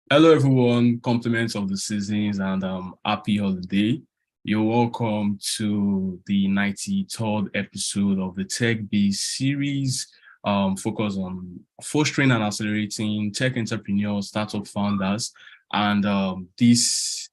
Hello, everyone. Compliments of the seasons and happy holiday. You're welcome to the 93rd episode of the Tech Biz series, focused on fostering and accelerating tech entrepreneurs, startup founders, and this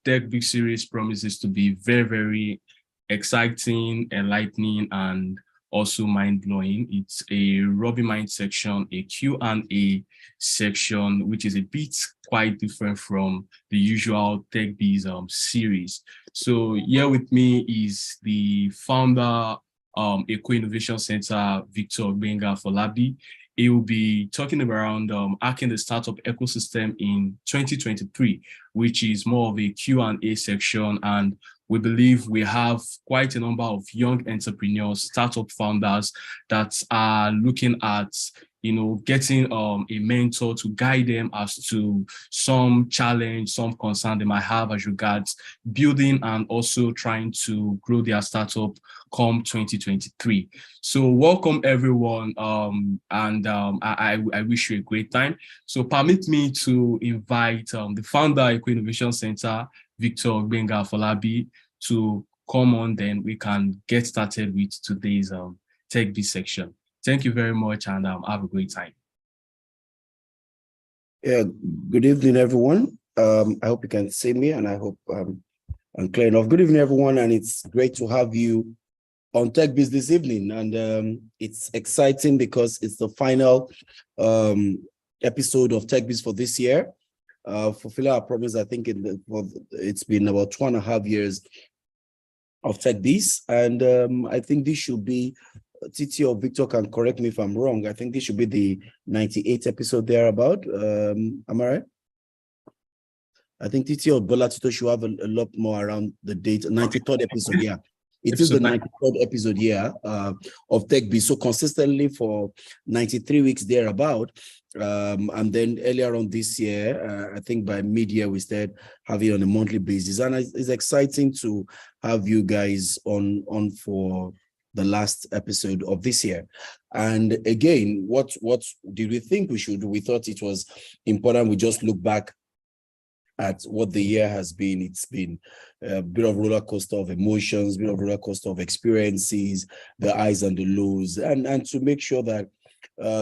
Tech Biz series promises to be very, very exciting, enlightening, and also mind-blowing. It's a Robbie Mind section, a Q&A section, which is a bit quite different from the usual Tech Biz series. So here with me is the founder, Eco Innovation Center, Victor Benga Folabi. He will be talking around hacking the startup ecosystem in 2023, which is more of a Q&A section. And we believe we have quite a number of young entrepreneurs, startup founders that are looking at getting a mentor to guide them as to some challenge, some concern they might have as regards building and also trying to grow their startup come 2023. So welcome everyone, I wish you a great time. So permit me to invite the founder Eco Innovation Center, Victor Benga Folabi, to come on, then we can get started with today's Tech Biz section. Thank you very much and have a great time. Yeah, good evening, everyone. I hope you can see me and I hope I'm clear enough. Good evening, everyone, and it's great to have you on Tech Biz this evening. And it's exciting because it's the final episode of Tech Biz for this year. Fulfill our promise, I think it's been about 2.5 years of Tech Biz, and I think this should be, Titi or Victor can correct me if I'm wrong, I think this should be the 98th episode thereabout. Am I right? I think Titi or Bola Tito should have a lot more around the date. 93rd episode, yeah. It is the 93rd episode here of Tech Biz. So consistently for 93 weeks thereabout. And then earlier on this year, I think by mid-year, we started having it on a monthly basis. And it's exciting to have you guys on for the last episode of this year. And again, what did we think we should do? We thought it was important we just look back at what the year has been. It's been a bit of roller coaster of emotions, a bit of roller coaster of experiences, the highs and the lows, and to make sure that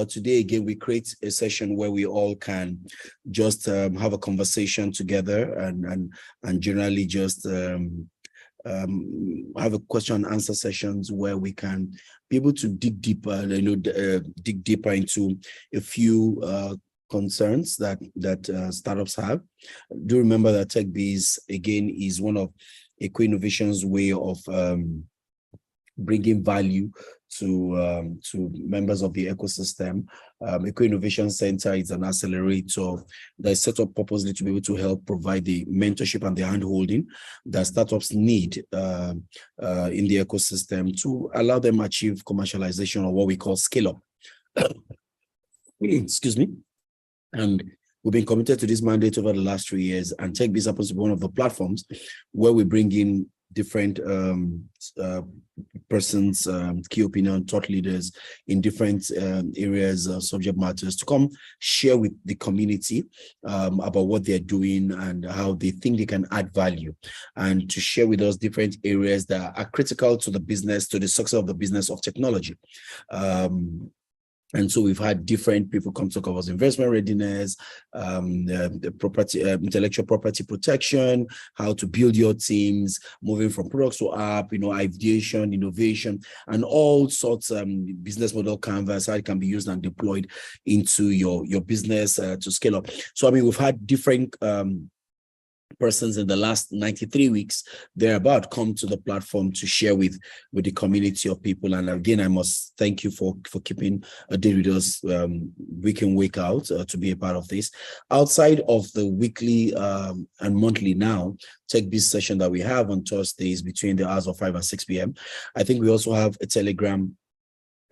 today again we create a session where we all can just have a conversation together and generally just have a question and answer sessions where we can be able to dig deeper, dig deeper into a few concerns that startups have. Do remember that Tech Biz again is one of Eco Innovation's way of bringing value to members of the ecosystem. Eco Innovation Center is an accelerator that is set up purposely to be able to help provide the mentorship and the handholding that startups need in the ecosystem to allow them achieve commercialization, or what we call scale up. Excuse me. And we've been committed to this mandate over the last 3 years, and Tech Biz happens to be one of the platforms where we bring in different persons, key opinion, thought leaders in different areas, subject matters, to come share with the community about what they're doing and how they think they can add value, and to share with us different areas that are critical to the business, to the success of the business of technology. And so we've had different people come talk about investment readiness, the property, intellectual property protection, how to build your teams, moving from products to app, ideation, innovation, and all sorts of business model canvas, how it can be used and deployed into your business to scale up. So, I mean, we've had different persons in the last 93 weeks thereabout come to the platform to share with the community of people. And again, I must thank you for keeping a day with us week in, week out to be a part of this. Outside of the weekly and monthly now Tech Biz session that we have on Thursdays between the hours of 5 and 6 p.m., I think we also have a Telegram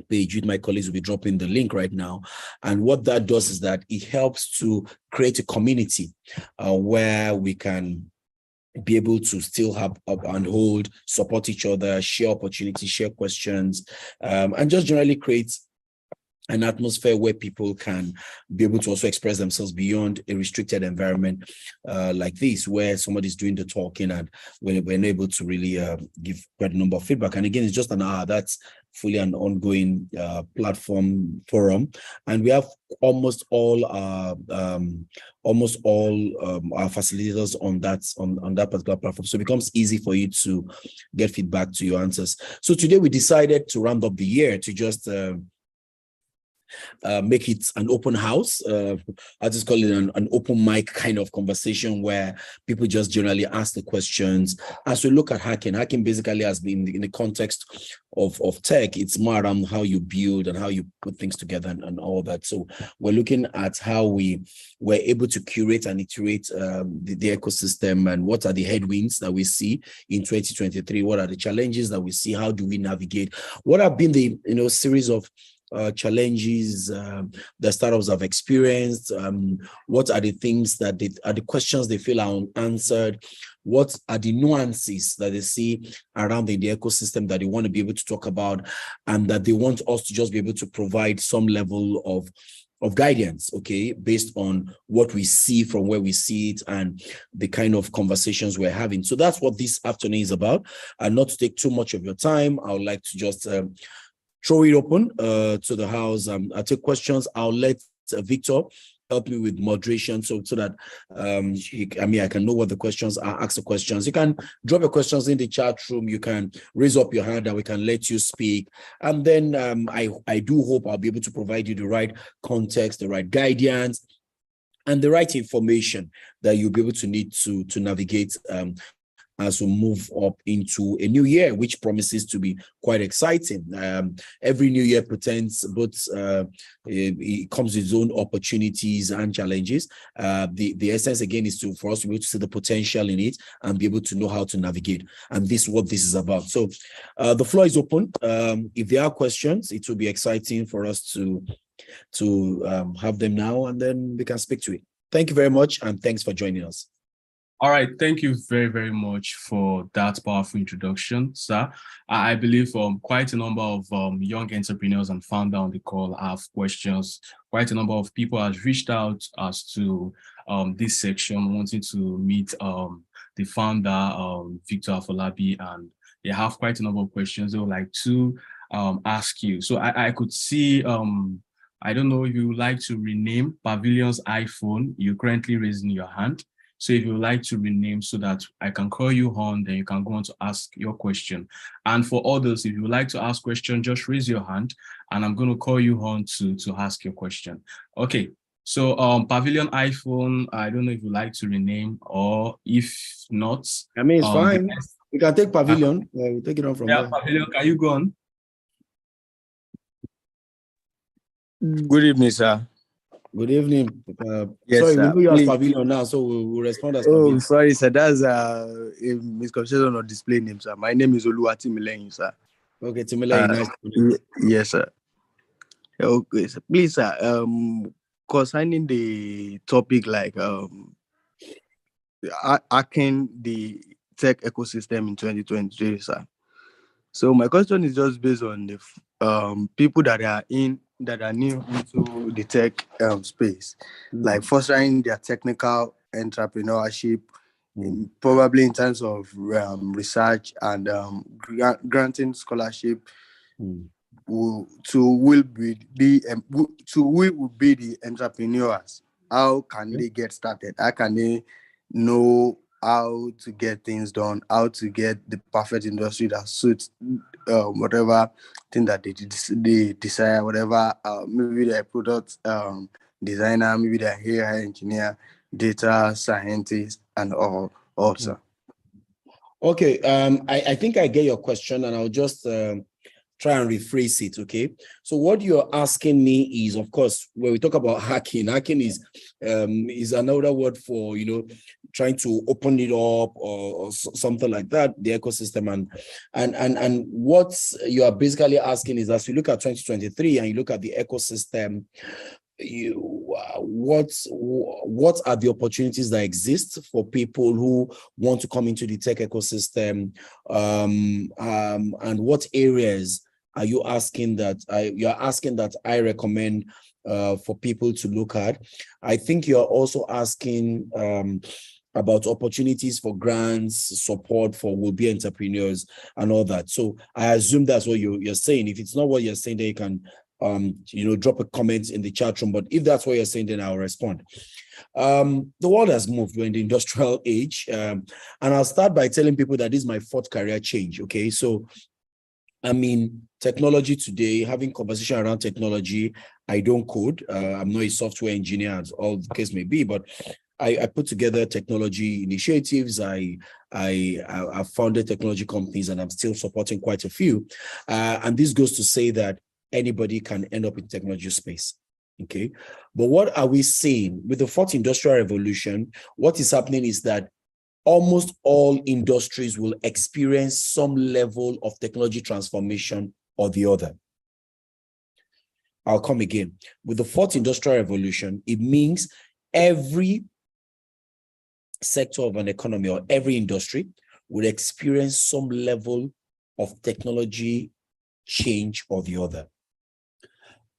page with my colleagues. Will be dropping the link right now, and what that does is that it helps to create a community where we can be able to still have up and hold, support each other, share opportunities, share questions, and just generally create an atmosphere where people can be able to also express themselves beyond a restricted environment like this, where somebody's doing the talking and we're able to really give quite a number of feedback. And again, it's just an hour. That's fully an ongoing platform forum, and we have almost all our facilitators on that particular platform, so it becomes easy for you to get feedback to your answers. So today we decided to round up the year to just make it an open house. I just call it an open mic kind of conversation where people just generally ask the questions. As we look at hacking basically has been in the context of tech. It's more around how you build and how you put things together and all that. So we're looking at how we were able to curate and iterate the ecosystem, and what are the headwinds that we see in 2023? What are the challenges that we see? How do we navigate? What have been the series of challenges the startups have experienced? What are the things that are the questions they feel are unanswered? What are the nuances that they see around in the ecosystem that they want to be able to talk about, and that they want us to just be able to provide some level of guidance, okay, based on what we see from where we see it and the kind of conversations we're having. So that's what this afternoon is about. And not to take too much of your time, I would like to just throw it open to the house. I'll take questions. I'll let Victor help me with moderation so that I can know what the questions are, ask the questions. You can drop your questions in the chat room. You can raise up your hand and we can let you speak. And then I do hope I'll be able to provide you the right context, the right guidance, and the right information that you'll be able to need to navigate as we move up into a new year, which promises to be quite exciting. Every new year pretends, but it comes with its own opportunities and challenges. The essence, again, is for us to be able to see the potential in it and be able to know how to navigate. And this is what this is about. So the floor is open. If there are questions, it will be exciting for us to have them now, and then we can speak to it. Thank you very much, and thanks for joining us. All right, thank you very, very much for that powerful introduction, sir. I believe quite a number of young entrepreneurs and founders on the call have questions. Quite a number of people have reached out as to this section, wanting to meet the founder, Victor Afolabi, and they have quite a number of questions they would like to ask you. So I could see, I don't know if you would like to rename Pavilion's iPhone. You're currently raising your hand. So if you would like to rename so that I can call you on, then you can go on to ask your question. And for others, if you would like to ask question, just raise your hand and I'm going to call you on to ask your question. Okay, so Pavilion iPhone, I don't know if you like to rename, or if not. I mean, it's fine. You can take Pavilion. We'll take it on from there. Pavilion, can you go on? Good evening, sir. Good evening. Yes, sorry, sir. we know you as Pavilion now, so we'll respond as Pavilion. Oh, sorry, sir. That's a misconception of display name, sir. My name is Oluwatimileyin, sir. Okay, Timileyin, nice. Yes, sir. Okay, sir. Please, sir. Concerning the topic, like hacking the tech ecosystem in 2023, sir. So my question is just based on the people that are new into the tech space, like fostering their technical entrepreneurship, probably in terms of research and granting scholarship will be the entrepreneurs. How can they get started? How can they know how to get things done, how to get the perfect industry that suits whatever thing that they desire, whatever, maybe they're product designer, maybe they're AI engineer, data scientist, and all also. Okay, I think I get your question, and I'll just try and rephrase it, okay? So what you're asking me is, of course, when we talk about hacking is another word for, trying to open it up or something like that, the ecosystem. And what you are basically asking is, as you look at 2023 and you look at the ecosystem, what are the opportunities that exist for people who want to come into the tech ecosystem, and what areas are you asking that you're asking that I recommend for people to look at? I think you're also asking about opportunities for grants, support for would-be entrepreneurs and all that. So I assume that's what you're saying. If it's not what you're saying, then you can drop a comment in the chat room. But if that's what you're saying, then I'll respond. The world has moved. We're in the industrial age. And I'll start by telling people that this is my 4th career change. Okay, so I mean, technology today, having conversation around technology, I don't code. I'm not a software engineer, as all the case may be, but I put together technology initiatives. I founded technology companies, and I'm still supporting quite a few. And this goes to say that anybody can end up in technology space. Okay, but what are we seeing with the 4th industrial revolution? What is happening is that almost all industries will experience some level of technology transformation or the other. I'll come again. With the 4th industrial revolution, it means every sector of an economy or every industry will experience some level of technology change or the other.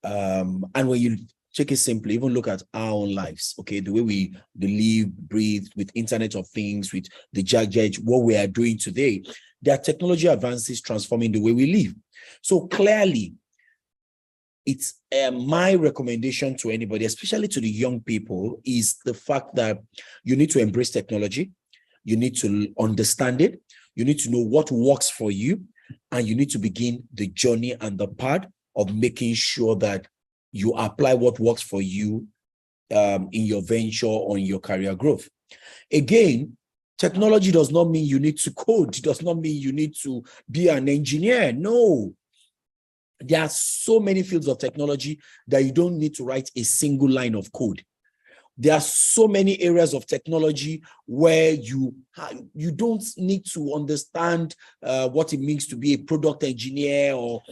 And when you take it simply, even look at our own lives, okay, the way we live, breathe with Internet of Things, with the JAG, what we are doing today, there are technology advances transforming the way we live. So clearly, it's my recommendation to anybody, especially to the young people, is the fact that you need to embrace technology. You need to understand it. You need to know what works for you, and you need to begin the journey and the path of making sure that you apply what works for you in your venture or in your career growth. Again, technology does not mean you need to code. It does not mean you need to be an engineer. No. There are so many fields of technology that you don't need to write a single line of code. There are so many areas of technology where you don't need to understand what it means to be a product engineer, or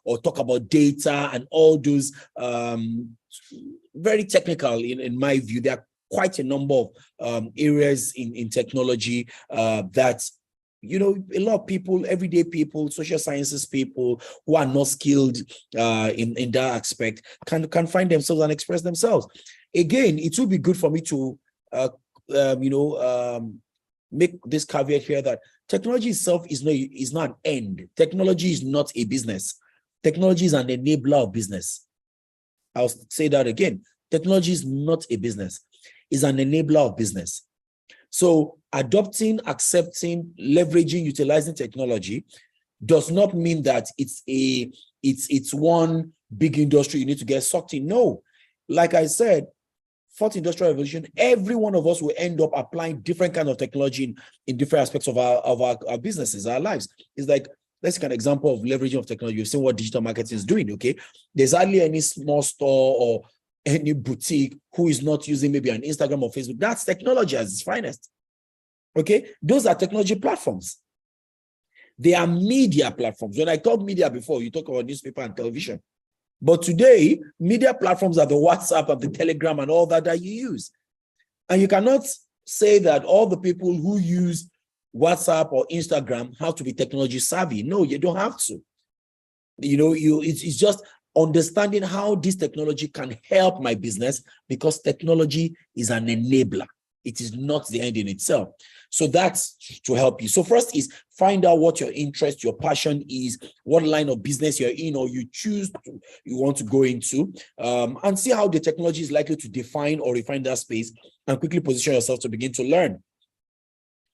or talk about data and all those very technical. In my view, there are quite a number of areas in technology that a lot of people, everyday people, social sciences people who are not skilled in that aspect can find themselves and express themselves. Again, it would be good for me to, make this caveat here that technology itself is not an end. Technology is not a business. Technology is an enabler of business. I'll say that again. Technology is not a business. It's an enabler of business. So adopting, accepting, leveraging, utilizing technology does not mean that it's one big industry you need to get sucked in. No, like I said, 4th industrial revolution, every one of us will end up applying different kinds of technology in different aspects of our businesses, our lives. It's like, let's take an example of leveraging of technology. You've seen what digital marketing is doing, okay? There's hardly any small store or any boutique who is not using maybe an Instagram or Facebook. That's technology at its finest. Okay, those are technology platforms. They are media platforms. When I talk media before, you talk about newspaper and television. But today, media platforms are the WhatsApp and the Telegram and all that you use. And you cannot say that all the people who use WhatsApp or Instagram have to be technology savvy. No, you don't have to. It's just understanding how this technology can help my business, because technology is an enabler. It is not the end in itself. So that's to help you. So first is find out what your interest, your passion is, what line of business you're in, or you want to go into, and see how the technology is likely to define or refine that space, and quickly position yourself to begin to learn.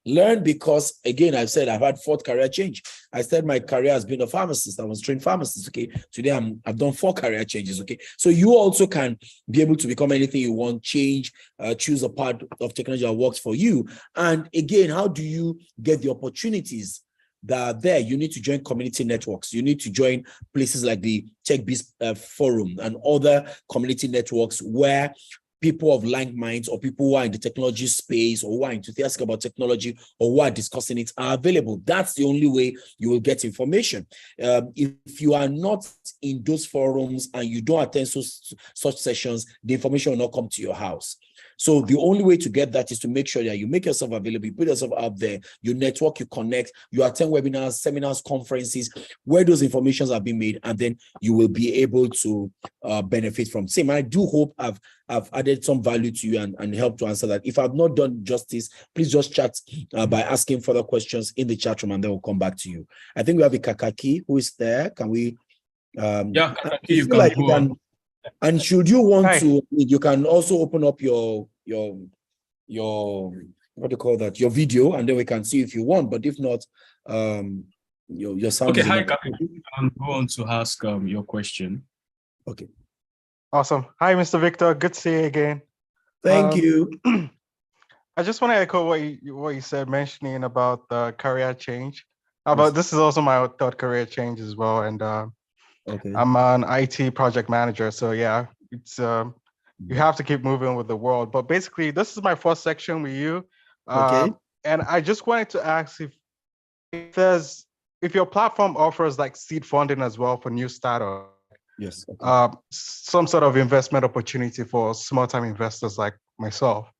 Learn because, again, I've said I've had 4th career change. I started my career as being a pharmacist. I was a trained pharmacist, okay? Today, I've done 4 career changes, okay? So you also can be able to become anything you want, change, choose a part of technology that works for you. And again, how do you get the opportunities that are there? You need to join community networks. You need to join places like the TechBiz Forum and other community networks where people of like minds, or people who are in the technology space, or who are enthusiastic about technology, or who are discussing it, are available. That's the only way you will get information. If you are not in those forums and you don't attend such sessions, the information will not come to your house. So the only way to get that is to make sure that you make yourself available, you put yourself out there, you network, you connect, you attend webinars, seminars, conferences, where those informations are being made, and then you will be able to benefit from same. I do hope I've added some value to you and helped to answer that. If I've not done justice, please just chat by asking further questions in the chat room, and then we'll come back to you. I think we have a Kakaki who is there. Can we? Yeah, Kakaki, you you feel can like go you can, on. and should you want Hi. to, you can also open up your what do you call that? Your video, and then we can see if you want. But if not, your sound Okay, is hi, enough. Kakaki. You can go on to ask your question. Okay. Awesome. Hi, Mr. Victor. Good to see you again. Thank you. I just want to echo what you said, mentioning about the career change. Yes. This is also my third career change as well, and Okay. I'm an IT project manager. So yeah, it's you have to keep moving with the world. But basically, this is my first section with you, Okay. and I just wanted to ask if your platform offers like seed funding as well for new startups. Yes. Okay. Some sort of investment opportunity for small-time investors like myself.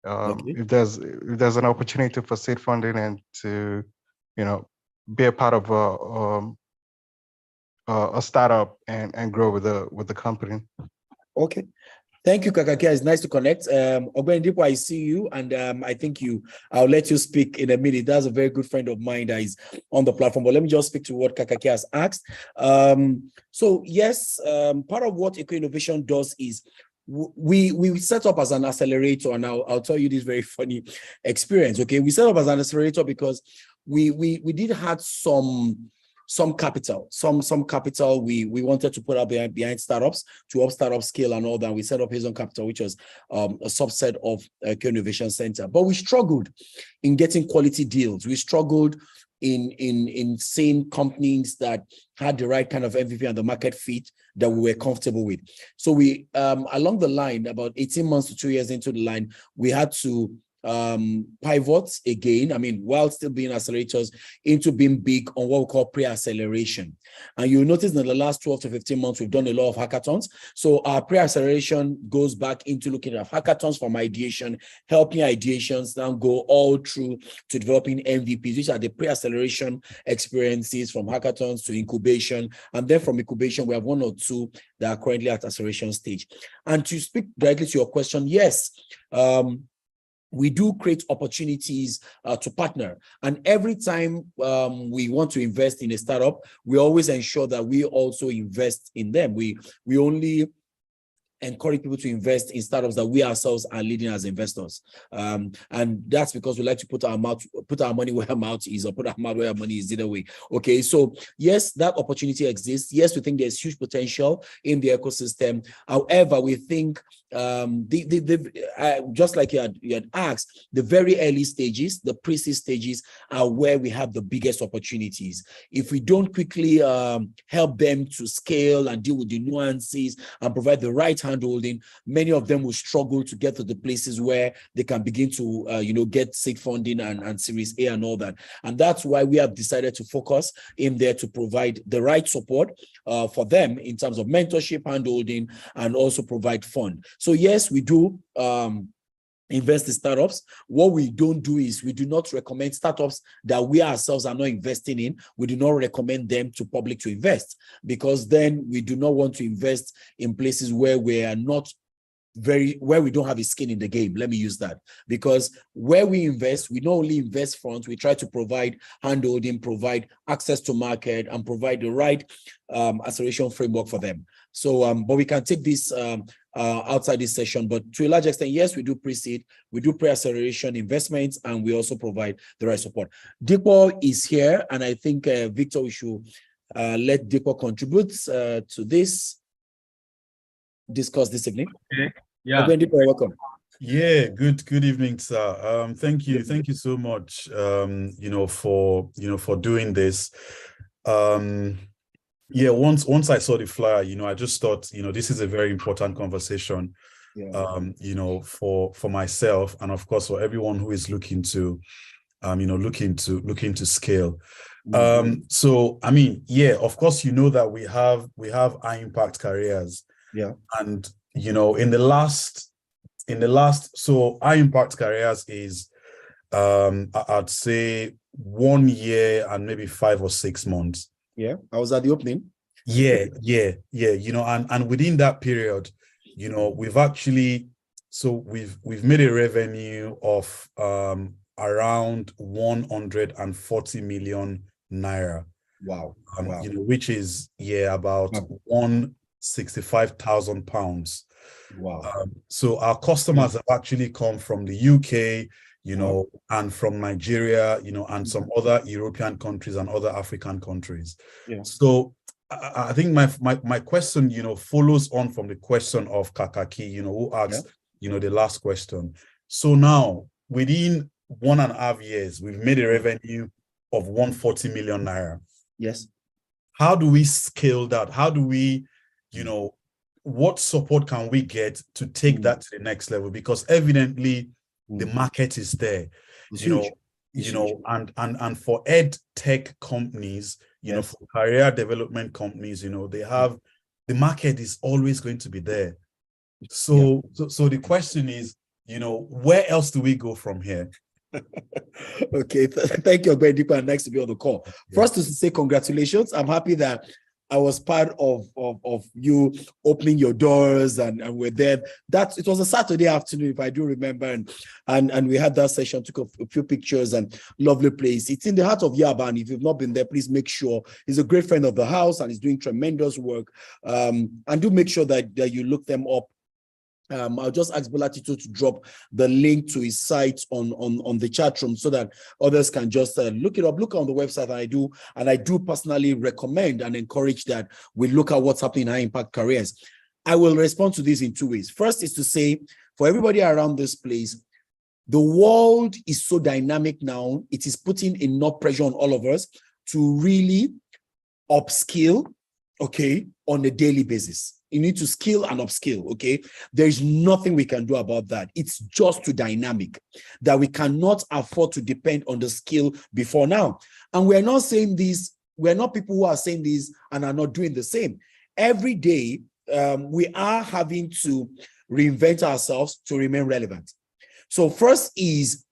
Okay. If there's an opportunity for seed funding and to, be a part of a startup and grow with the company. Okay. Thank you, Kakaki. It's nice to connect. Ogbendipo, I see you, and I think I'll let you speak in a minute. That's a very good friend of mine that is on the platform. But let me just speak to what Kakaki has asked. So yes, part of what Eco Innovation does is we set up as an accelerator, and I'll tell you this very funny experience. Okay, we set up as an accelerator because we did have some capital we wanted to put up behind startups to help startups scale and all that. We set up Horizon Capital, which was a subset of Eco Innovation Center. But we struggled in getting quality deals. We struggled in seeing companies that had the right kind of MVP and the market fit that we were comfortable with. So we, along the line, about 18 months to 2 years into the line, we had to pivot again, while still being accelerators, into being big on what we call pre-acceleration. And you'll notice in the last 12 to 15 months, we've done a lot of hackathons. So our pre-acceleration goes back into looking at hackathons from ideation, helping ideations now go all through to developing MVPs, which are the pre-acceleration experiences from hackathons to incubation. And then from incubation, we have one or two that are currently at acceleration stage. And to speak directly to your question, yes, we do create opportunities to partner. And every time we want to invest in a startup, we always ensure that we also invest in them. We only encourage people to invest in startups that we ourselves are leading as investors. And that's because we like to put our money where our mouth is, or put our mouth where our money is, either way. Okay, so yes, that opportunity exists. Yes, we think there's huge potential in the ecosystem. However, we think just like you had asked, the very early stages, the pre-seed stages, are where we have the biggest opportunities. If we don't quickly help them to scale and deal with the nuances and provide the right handholding, many of them will struggle to get to the places where they can begin to get seed funding and Series A and all that. And that's why we have decided to focus in there to provide the right support for them in terms of mentorship, handholding, and also provide fund. So yes, we do invest in startups. What we don't do is we do not recommend startups that we ourselves are not investing in. We do not recommend them to public to invest, because then we do not want to invest in places where we are not where we don't have a skin in the game. Let me use that, because where we invest, we not only invest front, we try to provide handholding, provide access to market, and provide the right acceleration framework for them. So, but we can take this outside this session, but to a large extent, yes, we do pre-seed, we do pre-acceleration investments, and we also provide the right support. Dipo is here, and I think, Victor, we should let Dipo contribute to this discuss this evening. Okay. Yeah. Dipo, welcome. Yeah, good evening, sir. Thank you so much, for doing this. Yeah, once I saw the flyer, I just thought, this is a very important conversation, for myself, and of course for everyone who is looking to looking to scale. So yeah, of course, that we have high impact careers. Yeah. And in the last in the last, so High Impact Careers is, I'd say 1 year and maybe 5 or 6 months. Yeah, I was at the opening. Yeah. You know, and within that period, you know, we've actually, so we've made a revenue of around 140 million naira. Wow. You know, which is about Wow. 165,000 pounds. Wow. So our customers have actually come from the UK, you know, and from Nigeria, you know, and some other European countries and other African countries. Yeah. So I think my question, you know, follows on from the question of Kakaki, you know, who asked, you know, the last question. So now within 1.5 years, we've made a revenue of 140 million naira. Yes. How do we scale that? How do we, you know, what support can we get to take that to the next level? Because evidently the market is there, It's you huge. know, you know, and for ed tech companies, you know, for career development companies, you know, they have, the market is always going to be there. So the question is, you know, where else do we go from here? Okay, thank you, Ogbedipa, and nice to be on the call. First, to say congratulations. I'm happy that I was part of you opening your doors and we're there. That it was a Saturday afternoon, if I do remember, and we had that session, took a few pictures, and lovely place. It's in the heart of Yaba, and if you've not been there, please make sure. He's a great friend of the house and he's doing tremendous work. And do make sure that you look them up. I'll just ask Bola Tito to drop the link to his site on the chat room so that others can just look it up, look on the website. And I do personally recommend and encourage that we look at what's happening in High Impact Careers. I will respond to this in 2 ways. First is to say, for everybody around this place, the world is so dynamic now, it is putting enough pressure on all of us to really upskill, okay, on a daily basis. You need to skill and upskill, okay? There's nothing we can do about that. It's just too dynamic that we cannot afford to depend on the skill before now. And we're not saying this, we're not people who are saying this and are not doing the same. Every day, we are having to reinvent ourselves to remain relevant. So first is,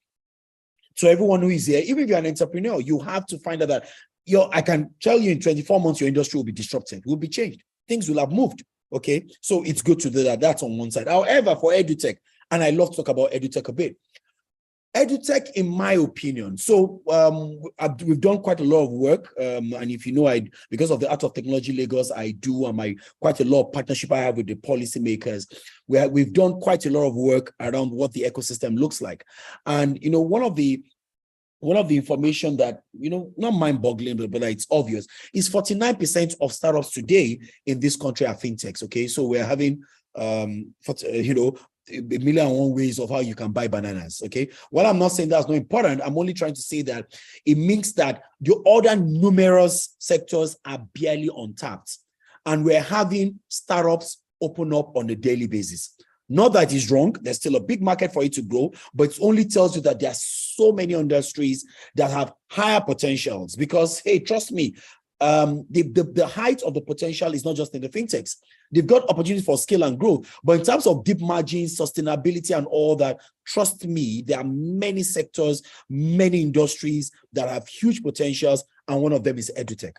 to everyone who is here, even if you're an entrepreneur, you have to find out that, I can tell you in 24 months, your industry will be disrupted, will be changed. Things will have moved. Okay, so it's good to do that. That's on one side. However, for EduTech, and I love to talk about EduTech a bit. EduTech, in my opinion, so we've done quite a lot of work, and if you know, because of the Art of Technology Lagos, I do, and quite a lot of partnership I have with the policymakers, we've done quite a lot of work around what the ecosystem looks like. And, you know, one of the information that, you know, not mind-boggling, but it's obvious, is 49% of startups today in this country are fintechs, okay? So we're having, you know, a million and one ways of how you can buy bananas, okay? While I'm not saying that's not important, I'm only trying to say that it means that the other numerous sectors are barely untapped. And we're having startups open up on a daily basis. Not that it's wrong, there's still a big market for it to grow, but it only tells you that there are so many industries that have higher potentials because, hey, trust me, the height of the potential is not just in the fintechs. They've got opportunities for scale and growth, but in terms of deep margins, sustainability and all that, trust me, there are many sectors, many industries that have huge potentials, and one of them is EduTech.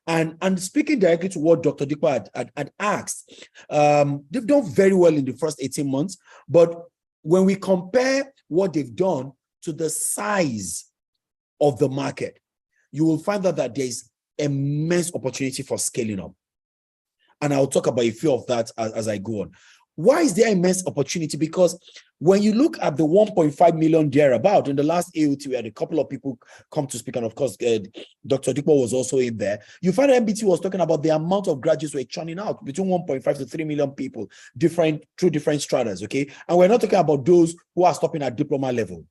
And speaking directly to what Dr. Dikwa had asked, they've done very well in the first 18 months, but when we compare what they've done to the size of the market, you will find that there's immense opportunity for scaling up. And I'll talk about a few of that as I go on. Why is there immense opportunity? Because when you look at the 1.5 million thereabout, in the last AOT, we had a couple of people come to speak, and of course, Dr. Dikwa was also in there. You find MBT was talking about the amount of graduates we're churning out, between 1.5 to 3 million people, through different stratas, okay? And we're not talking about those who are stopping at diploma level.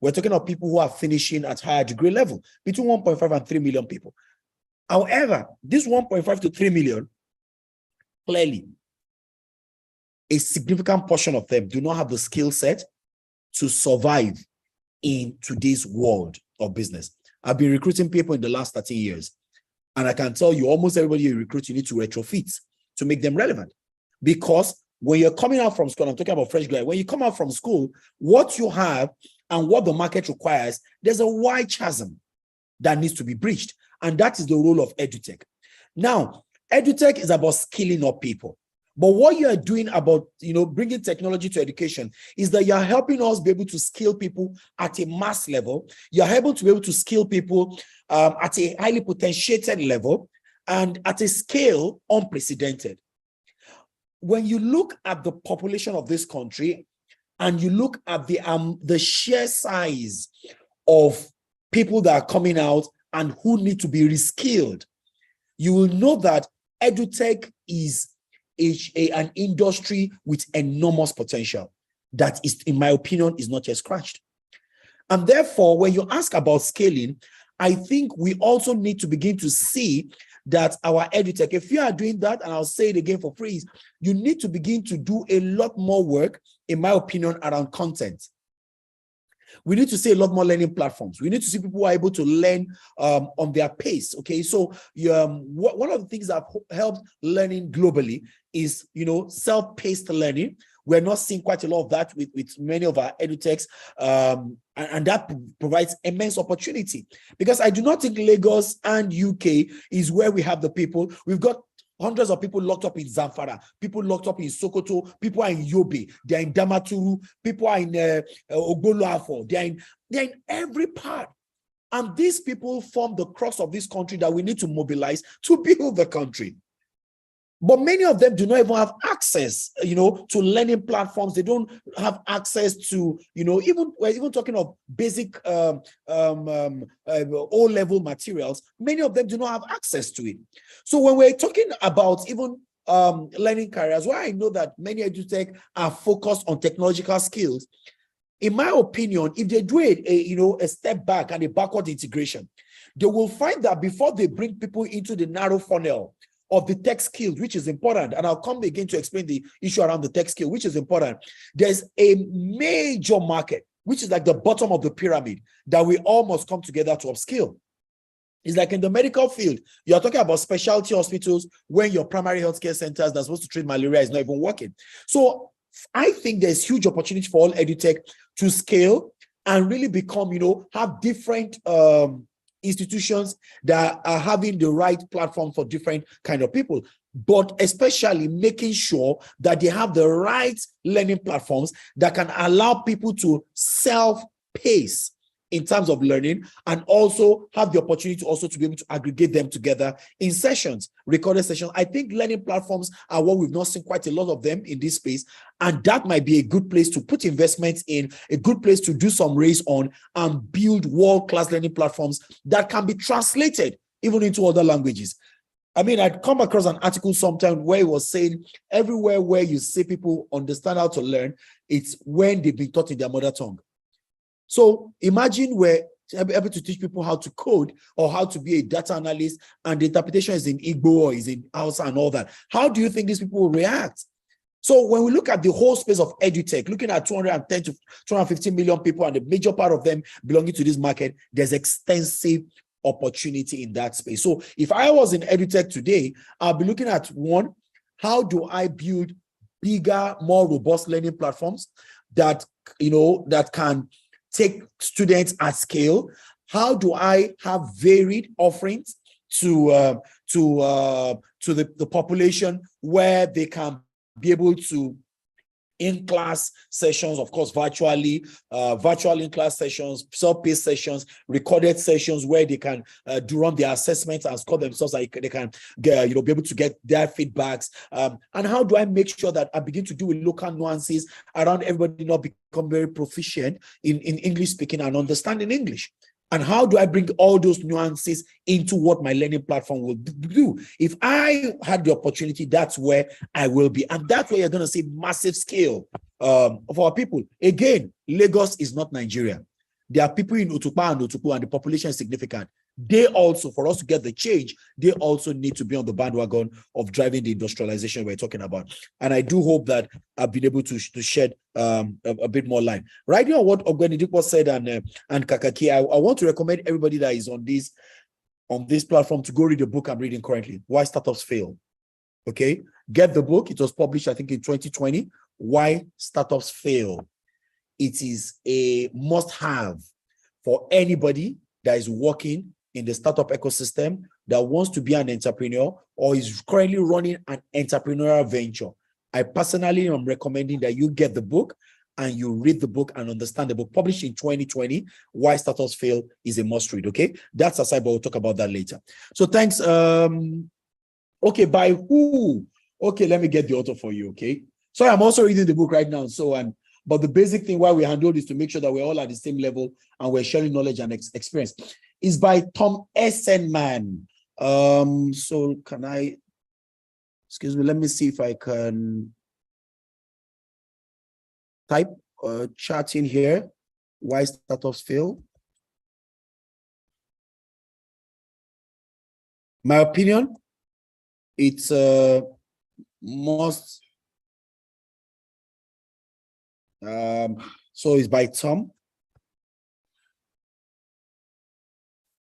We're talking about people who are finishing at higher degree level, between 1.5 and 3 million people. However, this 1.5 to 3 million, clearly, a significant portion of them do not have the skill set to survive in today's world of business. I've been recruiting people in the last 13 years, and I can tell you almost everybody you recruit, you need to retrofit to make them relevant, because when you're coming out from school, I'm talking about fresh grad, when you come out from school, what you have and what the market requires, there's a wide chasm that needs to be breached. And that is the role of EduTech. Now, EduTech is about skilling up people. But what you are doing about, bringing technology to education is that you're helping us be able to skill people at a mass level. You're able to be able to skill people at a highly potentiated level and at a scale unprecedented. When you look at the population of this country and you look at the sheer size of people that are coming out and who need to be reskilled, you will know that EduTech is an industry with enormous potential that is, in my opinion, is not yet scratched. And therefore, when you ask about scaling, I think we also need to begin to see that our EduTech, if you are doing that, and I'll say it again for free, you need to begin to do a lot more work, in my opinion, around content. We need to see a lot more learning platforms. We need to see people who are able to learn on their pace. Okay, so one of the things that helped learning globally is, self-paced learning. We're not seeing quite a lot of that with many of our EduTechs, and that provides immense opportunity, because I do not think Lagos and UK is where we have the people. We've got hundreds of people locked up in Zamfara, people locked up in Sokoto, people are in Yobe, they're in Damaturu, people are in Ogboloafo, they're in every part. And these people form the crux of this country that we need to mobilize to build the country. But many of them do not even have access, to learning platforms. They don't have access to, we're even talking of basic O-level materials. Many of them do not have access to it. So when we're talking about even learning careers, where I know that many EduTech are focused on technological skills, in my opinion, if they do a step back and a backward integration, they will find that before they bring people into the narrow funnel of the tech skills, which is important, and I'll come again to explain the issue around the tech skill, which is important, there's a major market, which is like the bottom of the pyramid, that we all must come together to upskill. It's like in the medical field, you're talking about specialty hospitals when your primary healthcare centers that's supposed to treat malaria is not even working. So I think there's huge opportunity for all EduTech to scale and really become, have different institutions that are having the right platform for different kind of people, but especially making sure that they have the right learning platforms that can allow people to self-pace in terms of learning, and also have the opportunity also to be able to aggregate them together in sessions, recorded sessions. I think learning platforms are what we've not seen quite a lot of them in this space, and that might be a good place to put investments in, a good place to do some raise on and build world-class learning platforms that can be translated even into other languages. I mean, I'd come across an article sometime where it was saying everywhere where you see people understand how to learn, it's when they've been taught in their mother tongue. So imagine we're able to teach people how to code or how to be a data analyst, and the interpretation is in Igbo or is in Hausa and all that. How do you think these people will react? So when we look at the whole space of EduTech, looking at 210 to 250 million people, and the major part of them belonging to this market, there's extensive opportunity in that space. So if I was in EduTech today, I'll be looking at one, how do I build bigger, more robust learning platforms that, that can take students at scale? How do I have varied offerings to the population where they can be able to in-class sessions, of course, virtually, virtual in-class sessions, self-paced sessions, recorded sessions where they can run their assessments and score themselves, so they can get, be able to get their feedbacks. And how do I make sure that I begin to do with local nuances around everybody not become very proficient in English speaking and understanding English? And how do I bring all those nuances into what my learning platform will do? If I had the opportunity, that's where I will be. And that's where you're going to see massive scale of our people. Again, Lagos is not Nigeria. There are people in Otupa and Otupu, and the population is significant. They also, for us to get the change, they also need to be on the bandwagon of driving the industrialization we're talking about. And I do hope that I've been able to shed a bit more light. Right now, what Ogbeni Dikpo said and Kakaki, I want to recommend everybody that is on this platform to go read the book I'm reading currently, Why Startups Fail. Okay, Get the book. It was published, I think, in 2020. Why Startups Fail. It is a must-have for anybody that is working in the startup ecosystem, that wants to be an entrepreneur or is currently running an entrepreneurial venture. I personally am recommending that you get the book and you read the book and understand the book. Published in 2020, Why Startups Fail is a must read, okay? That's aside, but we'll talk about that later. So thanks. Okay, by who? Okay, let me get the author for you, okay? So I'm also reading the book right now, but the basic thing why we handle this to make sure that we're all at the same level and we're sharing knowledge and experience is by Tom Essenman. So can I, excuse me, let me see if I can type chat in here. Why Startups Fail. My opinion, it's most, so it's by Tom.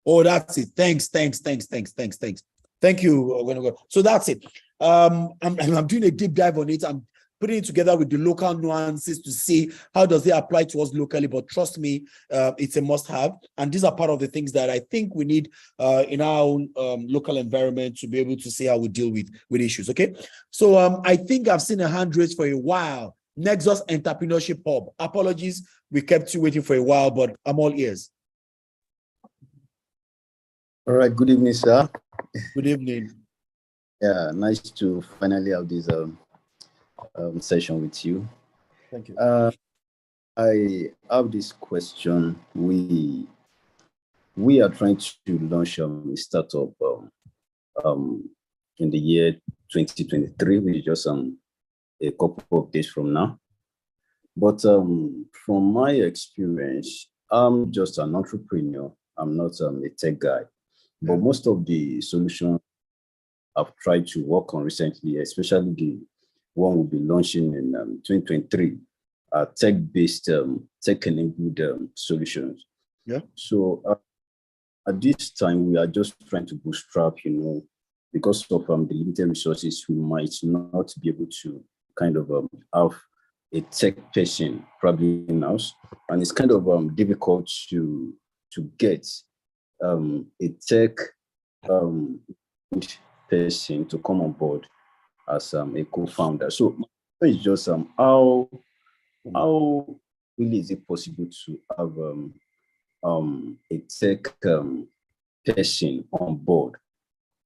Oh, that's it. Thanks. Thank you. So that's it. I'm doing a deep dive on it. I'm putting it together with the local nuances to see how does it apply to us locally. But trust me, it's a must-have. And these are part of the things that I think we need in our own local environment to be able to see how we deal with issues. Okay. So I think I've seen a hand raised for a while. Nexus Entrepreneurship Hub. Apologies, we kept you waiting for a while, but I'm all ears. All right, good evening, sir. Good evening. Yeah, nice to finally have this session with you. Thank you. I have this question. We are trying to launch a startup in the year 2023, which is just a couple of days from now. But from my experience, I'm just an entrepreneur. I'm not a tech guy. But most of the solutions I've tried to work on recently, especially the one we'll be launching in 2023, are tech-based, tech-enabled solutions. Yeah. So at this time, we are just trying to bootstrap, because of the limited resources, we might not be able to kind of have a tech person probably in-house. And it's kind of difficult to get a tech person to come on board as a co-founder. So it's just how really is it possible to have a tech person on board?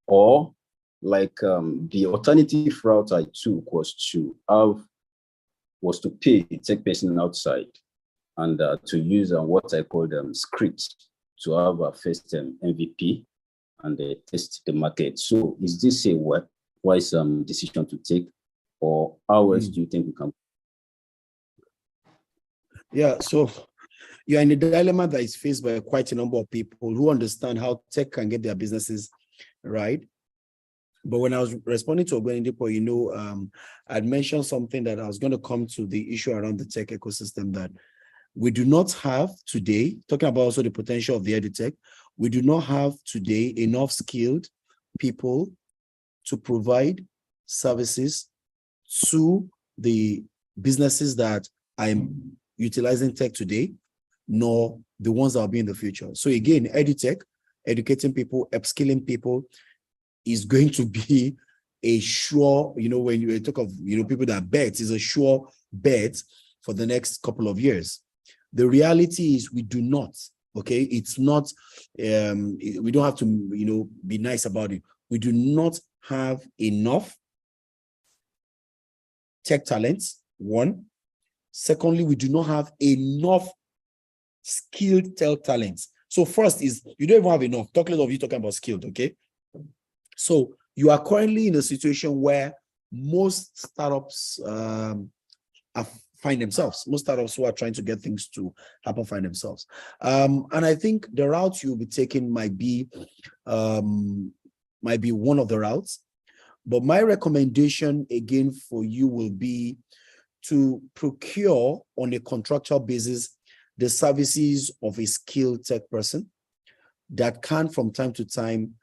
Or like the alternative route I took was to pay a tech person outside and to use what I call scripts to have a first MVP and test the market. So is this a wise decision to take, or how else do you think we can? Yeah, so you're in a dilemma that is faced by quite a number of people who understand how tech can get their businesses right. But when I was responding to Ogbeni Dipo, I'd mentioned something that I was going to come to the issue around the tech ecosystem that we do not have today, talking about also the potential of the edutech, we do not have today enough skilled people to provide services to the businesses that I'm utilizing tech today, nor the ones that will be in the future. So again, edutech, educating people, upskilling people is going to be a sure, when you talk of, people that bet, is a sure bet for the next couple of years. The reality is we do not, okay? It's not, we don't have to, be nice about it. We do not have enough tech talents, one. Secondly, we do not have enough skilled tech talents. So first is, you don't even have enough. Talk less of you talking about skilled, okay? So you are currently in a situation where most startups find themselves. Most startups who are trying to get things to happen find themselves. And I think the route you'll be taking might be one of the routes. But my recommendation again for you will be to procure on a contractual basis the services of a skilled tech person that can from time to time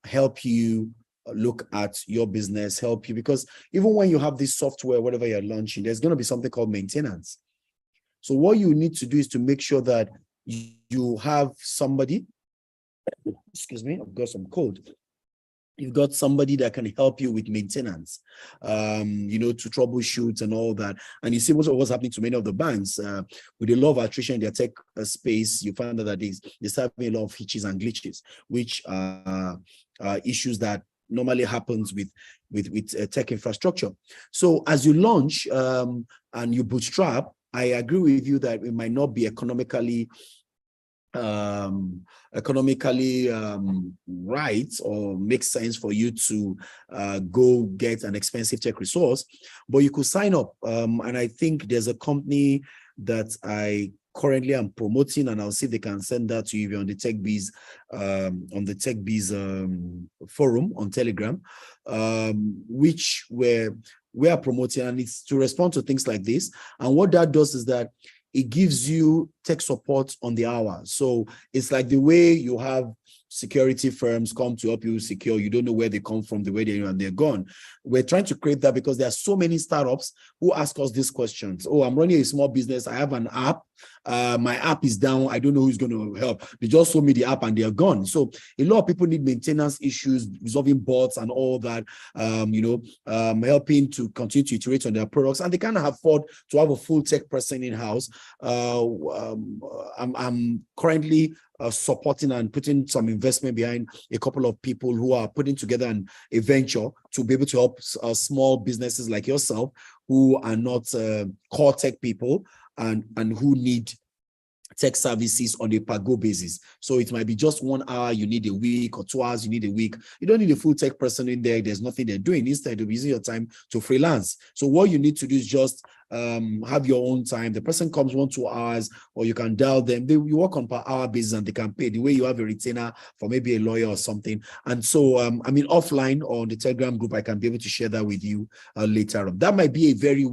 help you look at your business, help you, because even when you have this software, whatever you're launching, there's going to be something called maintenance. So what you need to do is to make sure that you have somebody, excuse me, I've got some cold. You've got somebody that can help you with maintenance, to troubleshoot and all that. And you see what's happening to many of the banks with a lot of attrition in their tech space. You find that there's having a lot of hitches and glitches, which are issues that normally happens with tech infrastructure. So as you launch and you bootstrap, I agree with you that it might not be economically right or makes sense for you to go get an expensive tech resource, but you could sign up. And I think there's a company that I currently am promoting, and I'll see if they can send that to you on the TechBiz forum on Telegram, which we are promoting, and it's to respond to things like this. And what that does is that it gives you tech support on the hour. So it's like the way you have security firms come to help you secure. You don't know where they come from, the way they're gone. We're trying to create that because there are so many startups who ask us these questions. Oh, I'm running a small business. I have an app. My app is down. I don't know who's going to help. They just sold me the app and they're gone. So a lot of people need maintenance issues, resolving bots and all that, helping to continue to iterate on their products. And they can't afford to have a full tech person in-house. I'm currently supporting and putting some investment behind a couple of people who are putting together a venture to be able to help small businesses like yourself who are not core tech people and who need tech services on a per-go basis. So it might be just 1 hour you need a week, or 2 hours you need a week. You don't need a full tech person in there. There's nothing they're doing. Instead of using your time to freelance. So what you need to do is just have your own time. The person comes 1, 2 hours, or you can dial them. You work on per hour basis and they can pay the way you have a retainer for maybe a lawyer or something. And so, offline on the Telegram group, I can be able to share that with you later on. That might be a very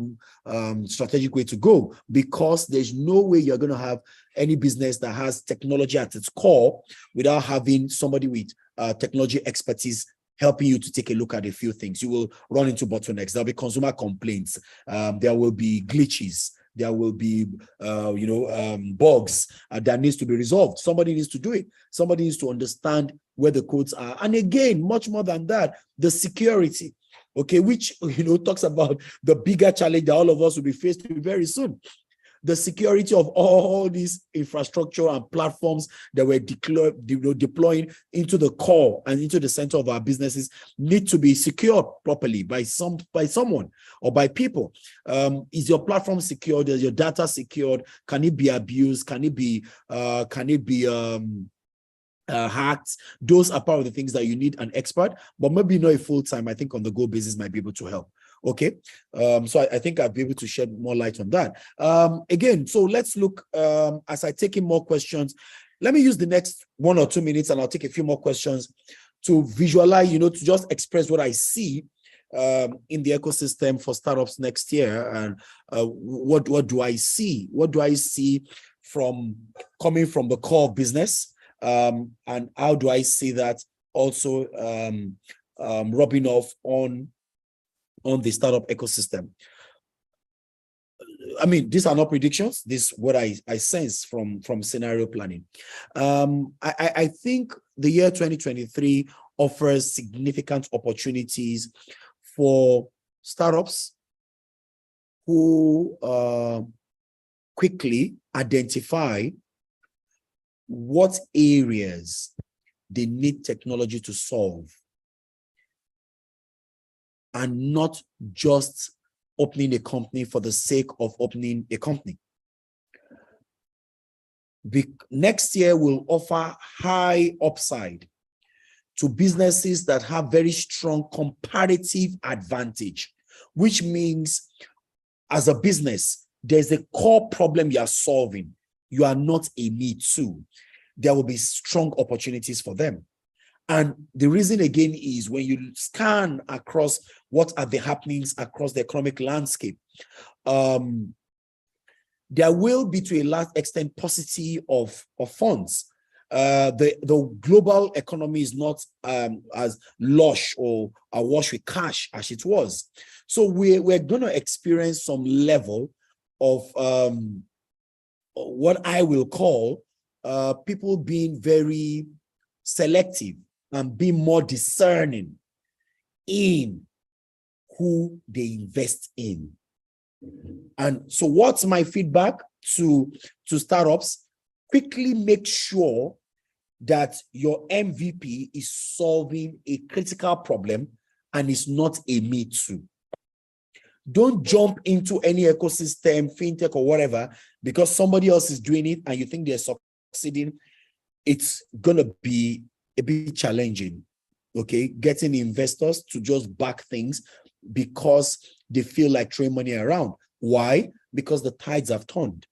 strategic way to go, because there's no way you're going to have any business that has technology at its core without having somebody with technology expertise helping you to take a look at a few things. You will run into bottlenecks. There'll be consumer complaints. There will be glitches. There will be, bugs that needs to be resolved. Somebody needs to do it. Somebody needs to understand where the codes are. And again, much more than that, the security, okay, which, talks about the bigger challenge that all of us will be faced with very soon. The security of all these infrastructure and platforms that we're deploying into the core and into the center of our businesses need to be secured properly by someone or by people. Is your platform secured? Is your data secured? Can it be abused? Can it be hacked? Those are part of the things that you need an expert, but maybe not a full-time. I think on the go basis might be able to help. Okay, so I think I'll be able to shed more light on that. Again, so let's look, as I take in more questions, let me use the next 1 or 2 minutes and I'll take a few more questions to visualize, to just express what I see in the ecosystem for startups next year. And what do I see? What do I see from coming from the core business? And how do I see that also rubbing off on the startup ecosystem? I mean, these are not predictions. This is what I sense from scenario planning. I think the year 2023 offers significant opportunities for startups who quickly identify what areas they need technology to solve, and not just opening a company for the sake of opening a company. Next year will offer high upside to businesses that have very strong comparative advantage, which means as a business, there's a core problem you are solving. You are not a me too. There will be strong opportunities for them. And the reason again is when you scan across what are the happenings across the economic landscape, there will be to a large extent paucity of funds. the global economy is not as lush or awash with cash as it was. So we're going to experience some level of what I will call people being very selective and being more discerning in who they invest in. And so what's my feedback to startups? Quickly make sure that your MVP is solving a critical problem and is not a me too. Don't jump into any ecosystem, fintech or whatever, because somebody else is doing it and you think they're succeeding. It's going to be a bit challenging, okay? Getting investors to just back things because they feel like throwing money around. Why? Because the tides have turned.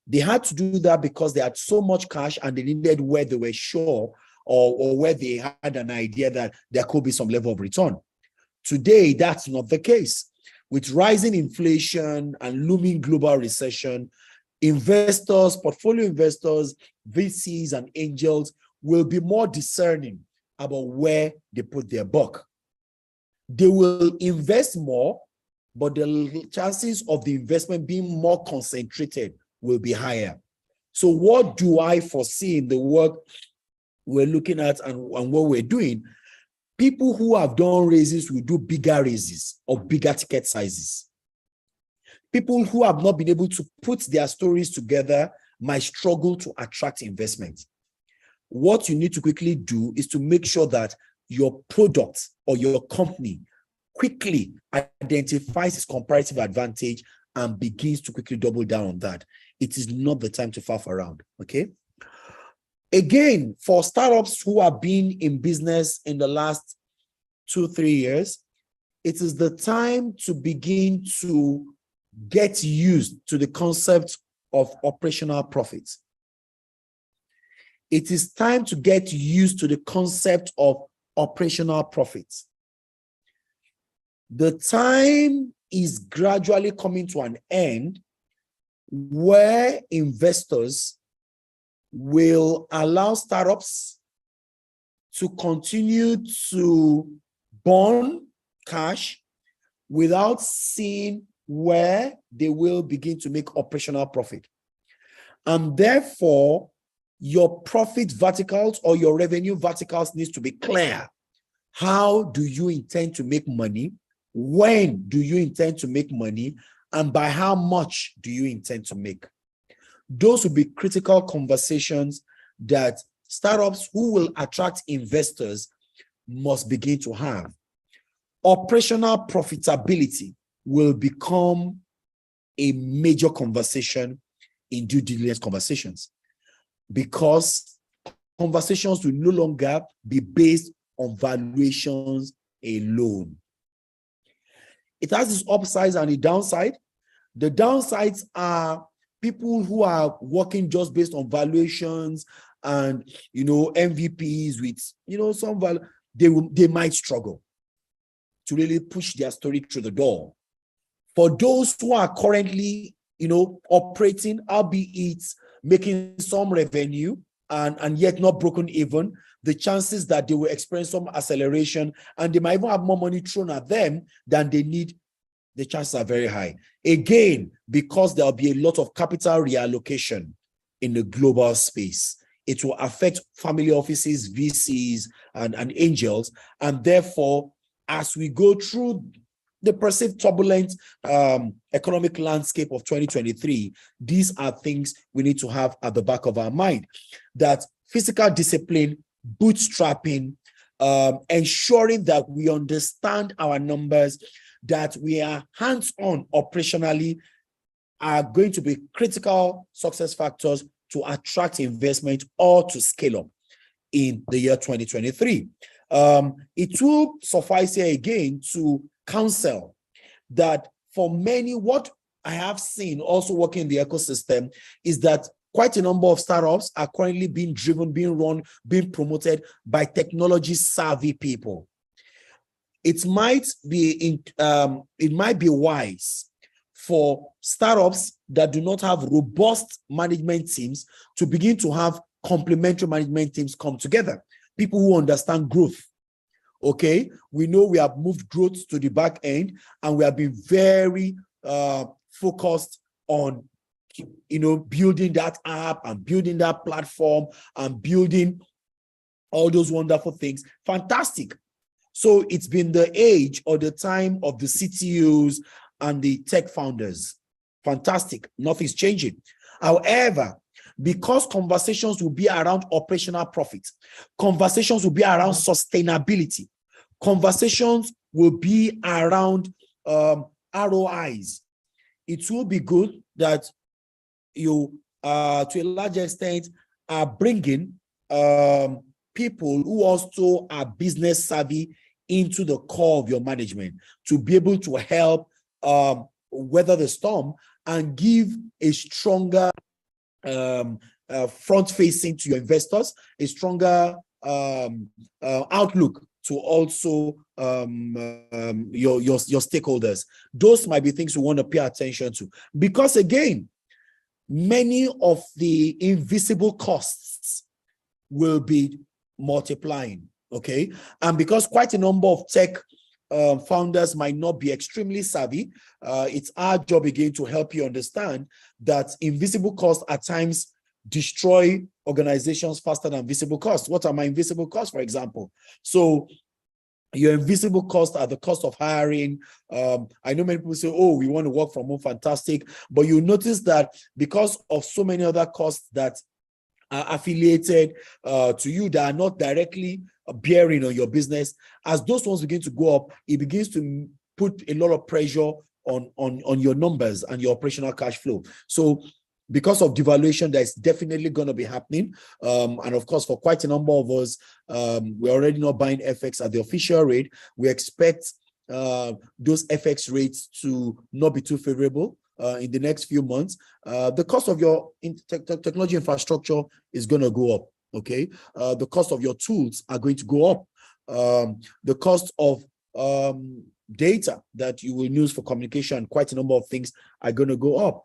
They had to do that because they had so much cash and they needed where they were sure or where they had an idea that there could be some level of return. Today, that's not the case. With rising inflation and looming global recession, investors, portfolio investors, VCs and angels will be more discerning about where they put their buck. They will invest more, but the chances of the investment being more concentrated will be higher. So what do I foresee in the work we're looking at and what we're doing? People who have done raises will do bigger raises or bigger ticket sizes. People who have not been able to put their stories together might struggle to attract investment. What you need to quickly do is to make sure that your product or your company quickly identifies its comparative advantage and begins to quickly double down on that. It is not the time to faff around, okay? Again, for startups who have been in business in the last 2-3 years, it is the time to begin to get used to the concept of operational profits. It is time to get used to the concept of operational profits. The time is gradually coming to an end where investors will allow startups to continue to burn cash without seeing where they will begin to make operational profit. And therefore, your profit verticals or your revenue verticals needs to be clear. How do you intend to make money? When do you intend to make money? And by how much do you intend to make? Those will be critical conversations that startups who will attract investors must begin to have. Operational profitability will become a major conversation in due diligence conversations, because conversations will no longer be based on valuations alone. It has its upsides and its downside. The downsides are people who are working just based on valuations and, MVPs with, some value. They might struggle to really push their story through the door. For those who are currently, operating, albeit making some revenue and yet not broken even, the chances that they will experience some acceleration and they might even have more money thrown at them than they need, the chances are very high. Again, because there'll be a lot of capital reallocation in the global space. It will affect family offices, VCs, and angels. And therefore, as we go through the perceived turbulent economic landscape of 2023, these are things we need to have at the back of our mind. That physical discipline, bootstrapping, ensuring that we understand our numbers, that we are hands-on operationally, are going to be critical success factors to attract investment or to scale up in the year 2023. It will suffice here again to counsel that for many, what I have seen also working in the ecosystem is that quite a number of startups are currently being driven, being run, being promoted by technology savvy people. It might be wise for startups that do not have robust management teams to begin to have complementary management teams come together. People who understand growth. Okay, we know we have moved growth to the back end, and we have been very focused on, building that app and building that platform and building all those wonderful things. Fantastic. So it's been the age or the time of the CTOs and the tech founders. Fantastic. Nothing's changing. However, because conversations will be around operational profit, conversations will be around sustainability, conversations will be around ROIs, it will be good that you, to a large extent, are bringing people who also are business savvy into the core of your management to be able to help weather the storm and give a stronger front facing to your investors, a stronger outlook to also your stakeholders. Those might be things we want to pay attention to, because again, many of the invisible costs will be multiplying. Okay, and because quite a number of tech founders might not be extremely savvy, it's our job again to help you understand that invisible costs at times destroy organizations faster than visible costs. What are my invisible costs, for example? So your invisible costs are the cost of hiring. I know many people say, oh, we want to work from home, fantastic. But you notice that because of so many other costs that are affiliated to you that are not directly bearing on your business, as those ones begin to go up, it begins to put a lot of pressure on your numbers and your operational cash flow. So because of devaluation, that's definitely going to be happening. And of course, for quite a number of us, we're already not buying FX at the official rate. We expect those FX rates to not be too favorable in the next few months. The cost of your technology infrastructure is going to go up. Okay, the cost of your tools are going to go up. The cost of data that you will use for communication, quite a number of things are going to go up.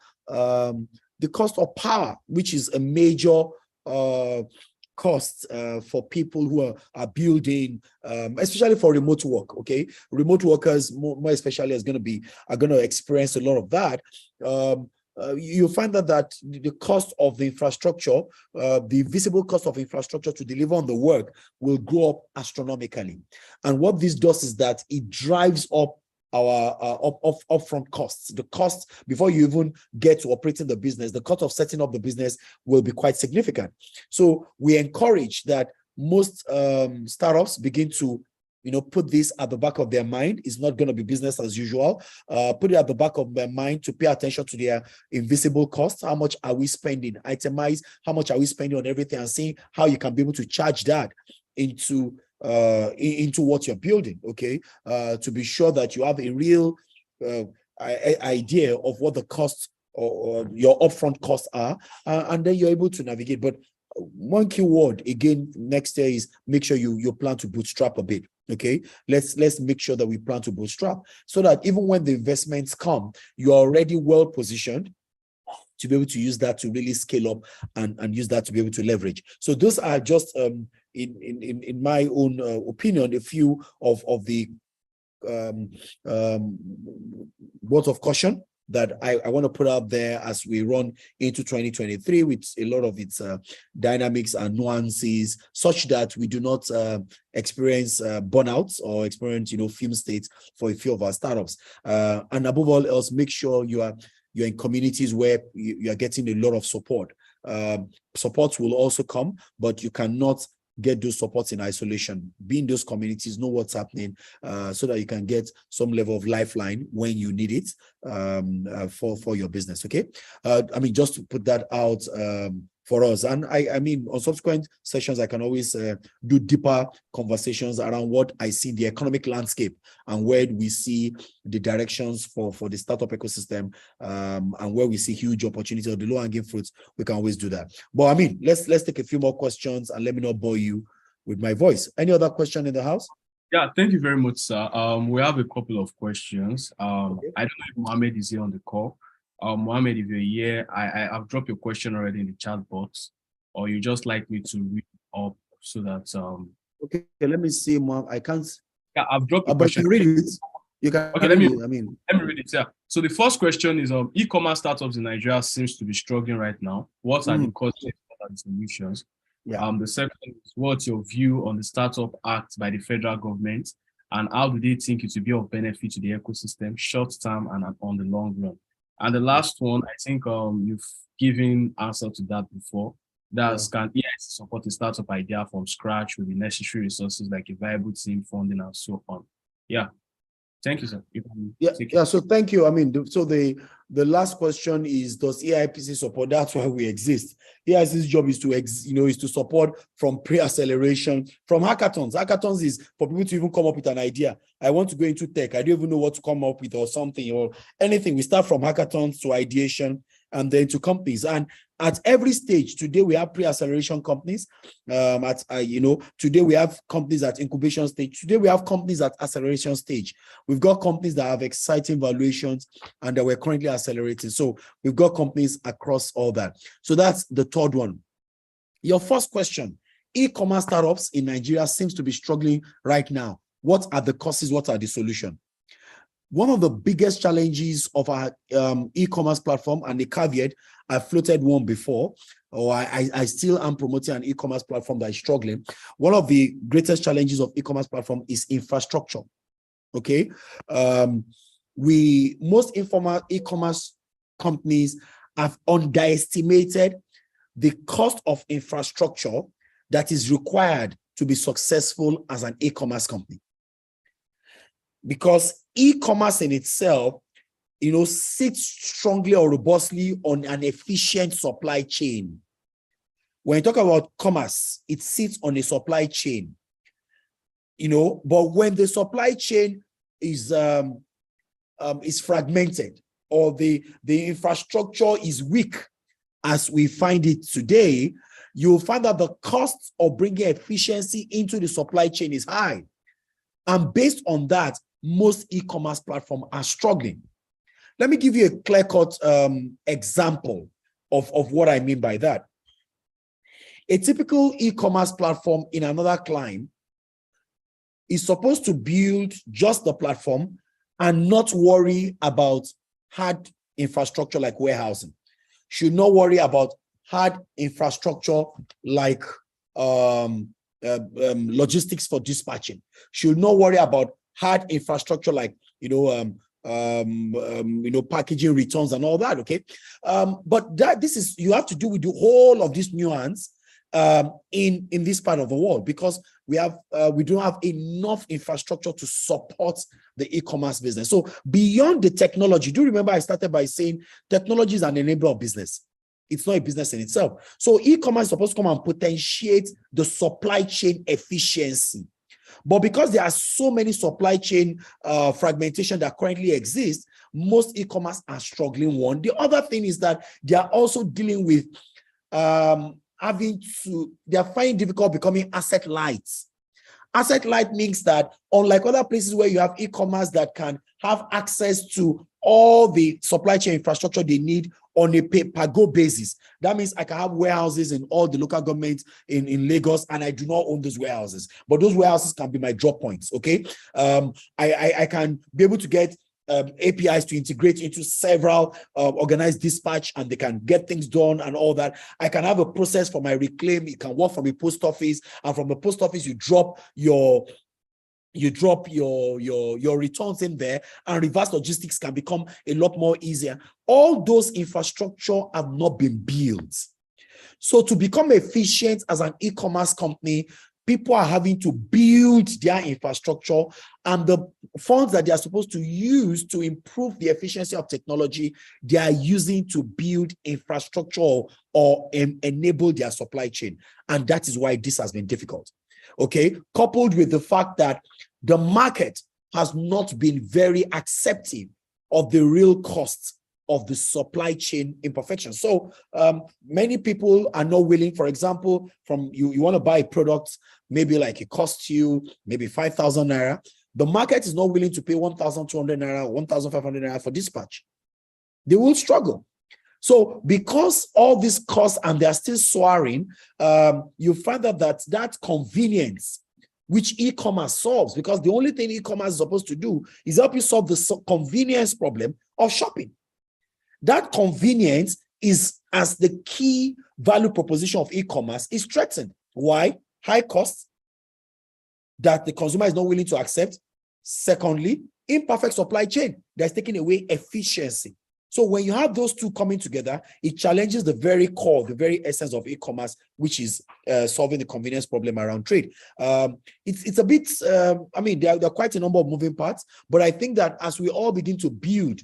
The cost of power, which is a major cost for people who are building, especially for remote work. Okay, remote workers, more especially, are going to experience a lot of that. You find that the cost of the infrastructure, the visible cost of infrastructure to deliver on the work, will go up astronomically. And what this does is that it drives up our upfront costs. The cost before you even get to operating the business, the cost of setting up the business will be quite significant. So we encourage that most startups begin to put this at the back of their mind. It's not going to be business as usual. Put it at the back of their mind to pay attention to their invisible costs. How much are we spending? Itemize how much are we spending on everything, and see how you can be able to charge that into what you're building. Okay, to be sure that you have a real idea of what the costs or your upfront costs are, and then you're able to navigate. But one key word again next year is make sure you plan to bootstrap a bit. Okay, let's make sure that we plan to bootstrap, so that even when the investments come, you're already well positioned to be able to use that to really scale up and use that to be able to leverage. So those are just in my own opinion, a few of the words of caution that I want to put out there as we run into 2023 with a lot of its dynamics and nuances, such that we do not experience burnouts or experience fume states for a few of our startups. And above all else, make sure you're in communities where you are getting a lot of support. Support will also come, but you cannot get those supports in isolation. Be in those communities, know what's happening, so that you can get some level of lifeline when you need it for your business. Okay, just to put that out for us. And I mean, on subsequent sessions, I can always do deeper conversations around what I see in the economic landscape and where we see the directions for the startup ecosystem, and where we see huge opportunity or the low-hanging fruits. We can always do that. But I mean, let's take a few more questions and let me not bore you with my voice. Any other question in the house? Yeah, thank you very much, sir. We have a couple of questions. Okay. I don't know if Mohammed is here on the call. Mohammed, if you're here, I've dropped your question already in the chat box. or you just like me to read up so that Okay, let me see, Mark. I can't. yeah, I've dropped a But you question. read it. You can Okay, read it. I mean, let me read it. Yeah. So the first question is e-commerce startups in Nigeria seems to be struggling right now. What are the causes? What are the solutions? yeah. The second is, what's your view on the Startup Act by the federal government, and how do they think it will be of benefit to the ecosystem, short term and on the long run? And the last one, I think you've given answer to that before. That's can EIC support a startup idea from scratch with the necessary resources like a viable team, funding, and so on? Yeah. Thank you, sir. You can take it. Yeah. So thank you. I mean, so the last question is, does EIPC support? That's why we exist. EIPC's job is to is to support from pre-acceleration, from hackathons. Hackathons is for people to even come up with an idea. I want to go into tech. I don't even know what to come up with or something or anything. We start from hackathons to ideation and then to companies. And at every stage, today we have pre-acceleration companies. Today we have companies at incubation stage. Today we have companies at acceleration stage. We've got companies that have exciting valuations and that we're currently accelerating. So we've got companies across all that. So that's the third one. Your first question, e-commerce startups in Nigeria seems to be struggling right now. What are the causes? What are the solutions? One of the biggest challenges of our e-commerce platform, and the caveat, I floated one before, or I still am promoting an e-commerce platform that is struggling. One of the greatest challenges of e-commerce platform is infrastructure. Okay, most informal e-commerce companies have underestimated the cost of infrastructure that is required to be successful as an e-commerce company. Because e-commerce in itself, sits strongly or robustly on an efficient supply chain. When you talk about commerce, it sits on a supply chain. But when the supply chain is fragmented, or the infrastructure is weak, as we find it today, you'll find that the cost of bringing efficiency into the supply chain is high. And based on that, most e-commerce platforms are struggling. Let me give you a clear-cut example of what I mean by that. A typical e-commerce platform in another client is supposed to build just the platform and not worry about hard infrastructure like warehousing. Should not worry about hard infrastructure like logistics for dispatching. Should not worry about hard infrastructure like packaging, returns, and all that. Okay, but you have to do with the whole of this nuance in this part of the world, because we don't have enough infrastructure to support the e-commerce business. So beyond the technology, do you remember I started by saying technology is an enabler of business? It's not a business in itself. So e-commerce is supposed to come and potentiate the supply chain efficiency. But because there are so many supply chain fragmentation that currently exist, most e-commerce are struggling. One. The other thing is that they are also dealing with they are finding difficult becoming asset light. Asset light means that unlike other places where you have e-commerce that can have access to all the supply chain infrastructure they need on a pay-per-go basis. That means I can have warehouses in all the local governments in Lagos, and I do not own those warehouses. But those warehouses can be my drop points, okay? I can be able to get APIs to integrate into several organized dispatch, and they can get things done and all that. I can have a process for my reclaim. It can work from a post office, and from the post office, you drop your returns in there, and reverse logistics can become a lot more easier. All those infrastructure have not been built. So to become efficient as an e-commerce company, people are having to build their infrastructure, and the funds that they are supposed to use to improve the efficiency of technology, they are using to build infrastructure or enable their supply chain. And that is why this has been difficult. Okay, coupled with the fact that the market has not been very accepting of the real costs of the supply chain imperfection. So many people are not willing, for example, you want to buy a product, maybe like it costs you maybe 5,000 naira. The market is not willing to pay 1,200 naira, 1,500 naira for dispatch. They will struggle. So because all these costs and they're still soaring, you find that convenience which e-commerce solves, because the only thing e-commerce is supposed to do is help you solve the convenience problem of shopping. That convenience is, as the key value proposition of e-commerce, is threatened. Why? High costs that the consumer is not willing to accept. Secondly, imperfect supply chain that's taking away efficiency. So when you have those two coming together, it challenges the very core, the very essence of e-commerce, which is solving the convenience problem around trade. It's a bit, I mean, there are quite a number of moving parts, but I think that as we all begin to build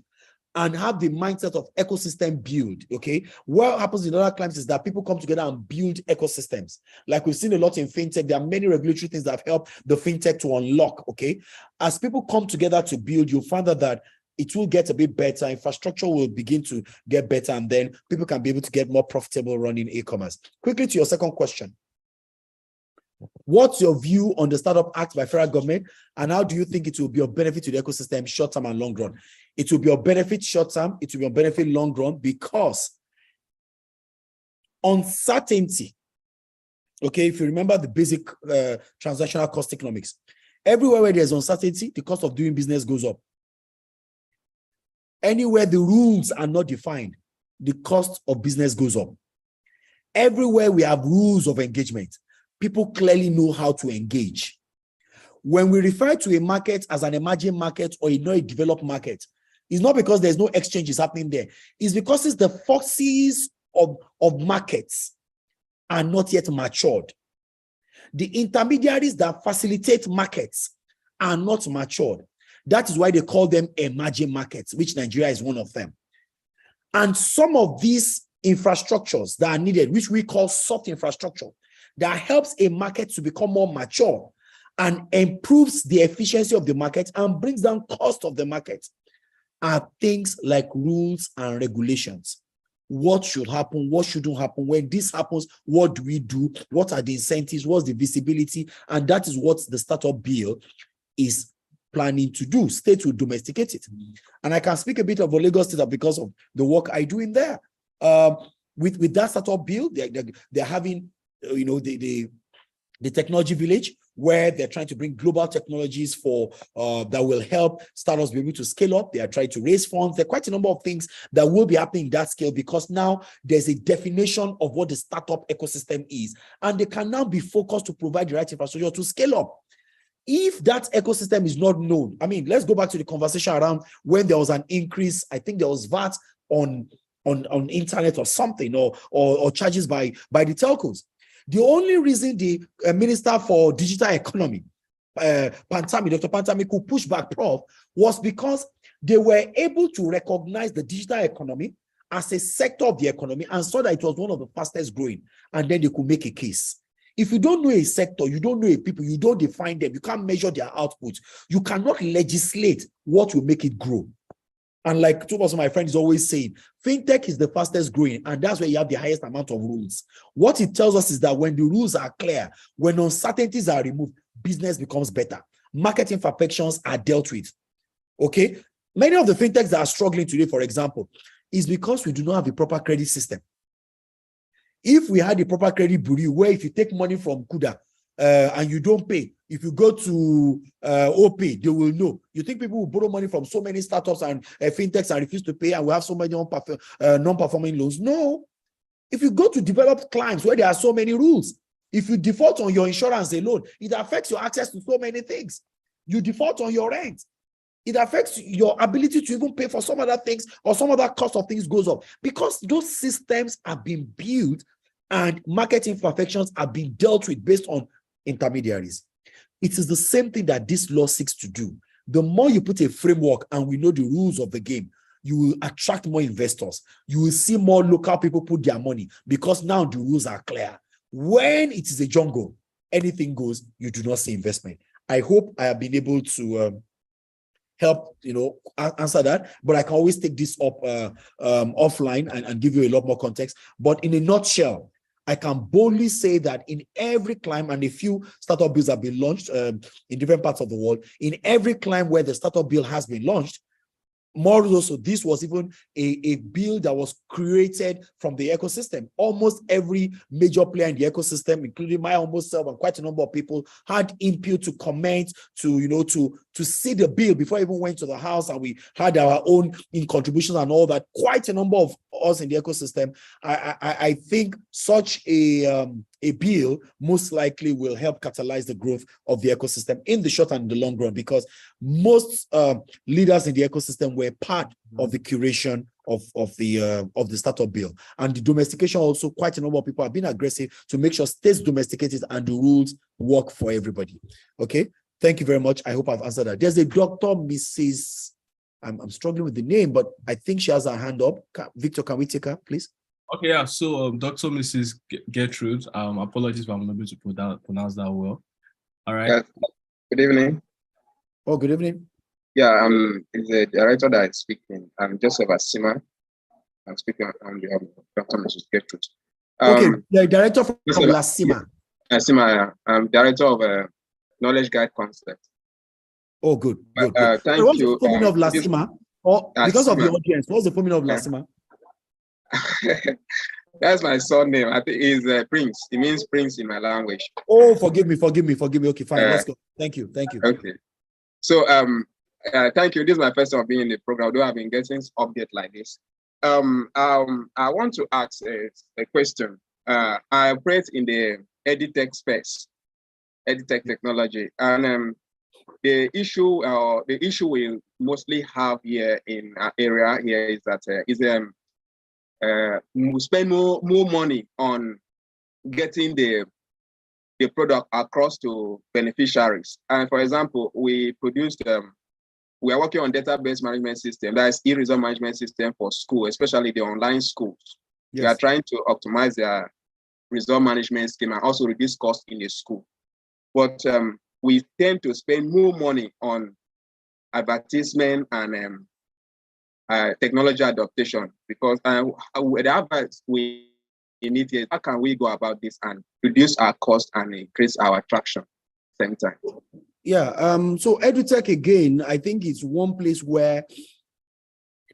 and have the mindset of ecosystem build, okay, what happens in other climes is that people come together and build ecosystems. Like we've seen a lot in fintech, there are many regulatory things that have helped the fintech to unlock, okay? As people come together to build, you'll find that it will get a bit better, infrastructure will begin to get better, and then people can be able to get more profitable running e-commerce. Quickly to your second question. What's your view on the Startup Act by federal government, and how do you think it will be of benefit to the ecosystem short term and long run? It will be of benefit short term, it will be of benefit long run, because uncertainty, okay, if you remember the basic transactional cost economics, everywhere where there's uncertainty, the cost of doing business goes up. Anywhere the rules are not defined, the cost of business goes up. Everywhere we have rules of engagement, people clearly know how to engage. When we refer to a market as an emerging market or a not developed market, it's not because there's no exchanges happening there. It's because it's the forces of markets are not yet matured. The intermediaries that facilitate markets are not matured. That is why they call them emerging markets, which Nigeria is one of them. And some of these infrastructures that are needed, which we call soft infrastructure, that helps a market to become more mature and improves the efficiency of the market and brings down cost of the market, are things like rules and regulations. What should happen? What shouldn't happen? When this happens, what do we do? What are the incentives? What's the visibility? And that is what the startup bill is planning to do. States will domesticate it. And I can speak a bit of Lagos State because of the work I do in there. With that startup bill, they're having, the technology village, where they're trying to bring global technologies for that will help startups be able to scale up. They are trying to raise funds. There are quite a number of things that will be happening in that scale, because now there's a definition of what the startup ecosystem is, and they can now be focused to provide the right infrastructure to scale up. If that ecosystem is not known, I mean, let's go back to the conversation around when there was an increase. I think there was VAT on internet or something, or charges by the telcos. The only reason the Minister for Digital Economy, Dr. Pantami, could push back Prof, was because they were able to recognize the digital economy as a sector of the economy and saw that it was one of the fastest growing, and then they could make a case. If you don't know a sector, you don't know a people, you don't define them, you can't measure their output, you cannot legislate what will make it grow. And like two of my friends is always saying, fintech is the fastest growing, and that's where you have the highest amount of rules. What it tells us is that when the rules are clear, when uncertainties are removed, business becomes better. Market imperfections are dealt with. Okay? Many of the fintechs that are struggling today, for example, is because we do not have a proper credit system. If we had a proper credit bureau, where if you take money from Kuda and you don't pay, if you go to OP, they will know. You think people will borrow money from so many startups and fintechs and refuse to pay, and we have so many non-performing loans? No. If you go to developed clients where there are so many rules, if you default on your insurance alone, it affects your access to so many things. You default on your rent, it affects your ability to even pay for some other things, or some other cost of things goes up, because those systems have been built and market imperfections are being dealt with based on intermediaries. It is the same thing that this law seeks to do. The more you put a framework and we know the rules of the game, you will attract more investors. You will see more local people put their money, because now the rules are clear. When it is a jungle, anything goes, you do not see investment. I hope I have been able to help answer that, but I can always take this up offline and give you a lot more context. But in a nutshell, I can boldly say that in every climb, and a few startup bills have been launched in different parts of the world, in every climb where the startup bill has been launched, more also, this was even a bill that was created from the ecosystem. Almost every major player in the ecosystem, including my almost self and quite a number of people, had input to comment, to see the bill before it even went to the House, and we had our own contributions and all that. Quite a number of us in the ecosystem. I think such a bill most likely will help catalyze the growth of the ecosystem in the short and the long run, because most leaders in the ecosystem were part of the curation of the startup bill. And the domestication also, quite a number of people have been aggressive to make sure states domesticate it and the rules work for everybody. Okay, thank you very much. I hope I've answered that. There's a Dr. Mrs. I'm struggling with the name, but I think she has her hand up. Victor, can we take her, please? Okay, yeah. So Dr. Mrs. Gertrude, apologies if I'm not able to pronounce that well. All right. Yes. Good evening. Oh, good evening. Yeah, it's the director that is speaking. I'm Joseph Asima. I'm speaking on behalf of Dr. Mrs. Gertrude. Okay, the director from Joseph, LACIMA. Asima, I'm director of Knowledge Guide Concept. Oh, good. Thank What's you. What's the full meaning of LACIMA? Or because of the audience, what's the full meaning of LACIMA? That's my son name. I think he's Prince. It means Prince in my language. Oh, forgive me. Okay, fine. Let's go. Thank you. Okay. So thank you. This is my first time being in the program, though I've been getting updates like this. I want to ask a question. I operate in the EdTech space, EdTech technology, and the issue we mostly have here in our area here is that we spend more money on getting the product across to beneficiaries. And for example, we are working on database management system, that is e-result management system for school, especially the online schools. Yes. We are trying to optimize their result management scheme and also reduce cost in the school. But we tend to spend more money on advertisement and technology adaptation, because the advice we need is how can we go about this and reduce our cost and increase our attraction at the same time? Yeah, so EdTech again, I think it's one place where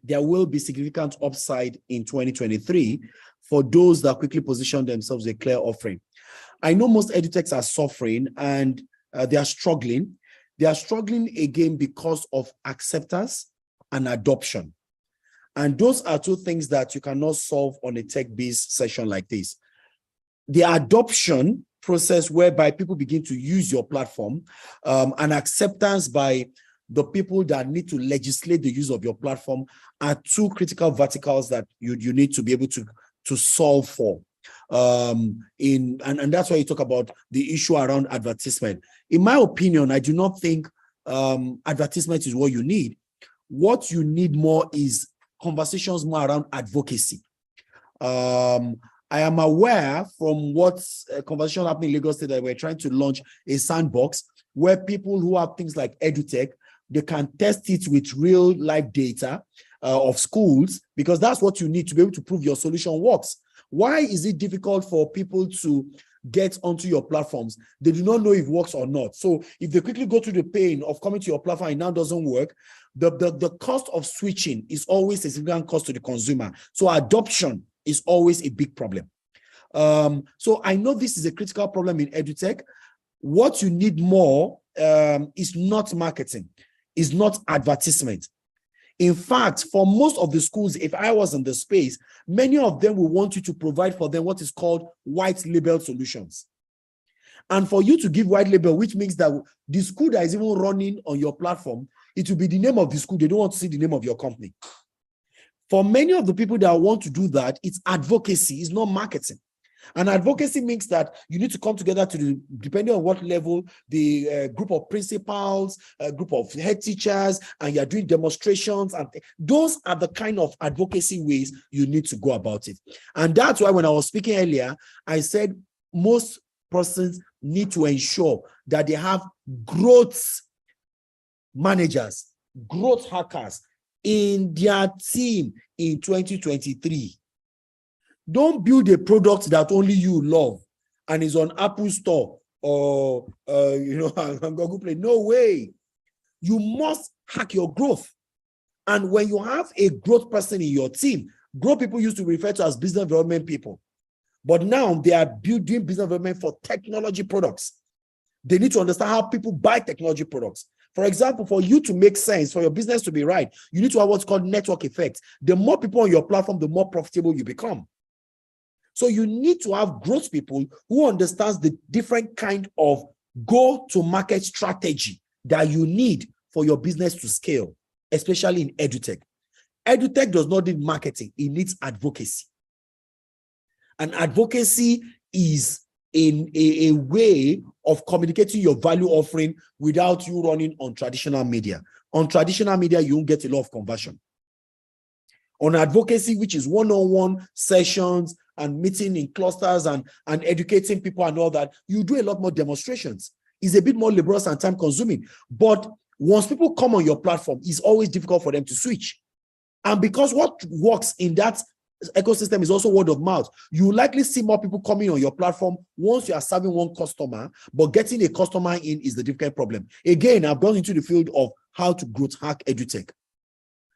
there will be significant upside in 2023 for those that quickly position themselves a clear offering. I know most EdTechs are suffering and they are struggling. They are struggling again because of acceptance and adoption. And those are two things that you cannot solve on a tech-based session like this. The adoption process whereby people begin to use your platform and acceptance by the people that need to legislate the use of your platform are two critical verticals that you need to be able to solve for. And that's why you talk about the issue around advertisement. In my opinion, I do not think advertisement is what you need. What you need more is conversations more around advocacy. I am aware from what's a conversation happening in Lagos State that we're trying to launch a sandbox where people who have things like EdTech, they can test it with real life data of schools, because that's what you need to be able to prove your solution works. Why is it difficult for people to get onto your platforms? They do not know if it works or not. So if they quickly go through the pain of coming to your platform and now doesn't work, the cost of switching is always a significant cost to the consumer. So adoption is always a big problem. So I know this is a critical problem in EdTech. What you need more is not marketing, is not advertisement. In fact, for most of the schools, if I was in the space, many of them will want you to provide for them what is called white label solutions. And for you to give white label, which means that the school that is even running on your platform, it will be the name of the school. They don't want to see the name of your company. For many of the people that want to do that, it's advocacy, it's not marketing. And advocacy means that you need to come together depending on what level, the group of principals, a group of head teachers, and you're doing demonstrations. And those are the kind of advocacy ways you need to go about it. And that's why when I was speaking earlier, I said most persons need to ensure that they have growth managers, growth hackers in their team in 2023. Don't build a product that only you love and is on Apple Store or on Google Play. No way. You must hack your growth And when you have a growth person in your team, growth people used to refer to as business development people. But now they are doing business development for technology products. They need to understand how people buy technology products. For example, for you to make sense, for your business to be right, you need to have what's called network effect. The more people on your platform, the more profitable you become. So you need to have growth people who understands the different kind of go-to-market strategy that you need for your business to scale, especially in EdTech. EdTech does not need marketing, it needs advocacy. And advocacy is in a way of communicating your value offering without you running on traditional media. On traditional media, you won't get a lot of conversion. On advocacy, which is one-on-one sessions and meeting in clusters and educating people and all that, you do a lot more demonstrations. It's a bit more laborious and time consuming. But once people come on your platform, it's always difficult for them to switch. And because what works in that ecosystem is also word of mouth, you likely see more people coming on your platform once you are serving one customer, but getting a customer in is the difficult problem. Again, I've gone into the field of how to growth hack EdTech.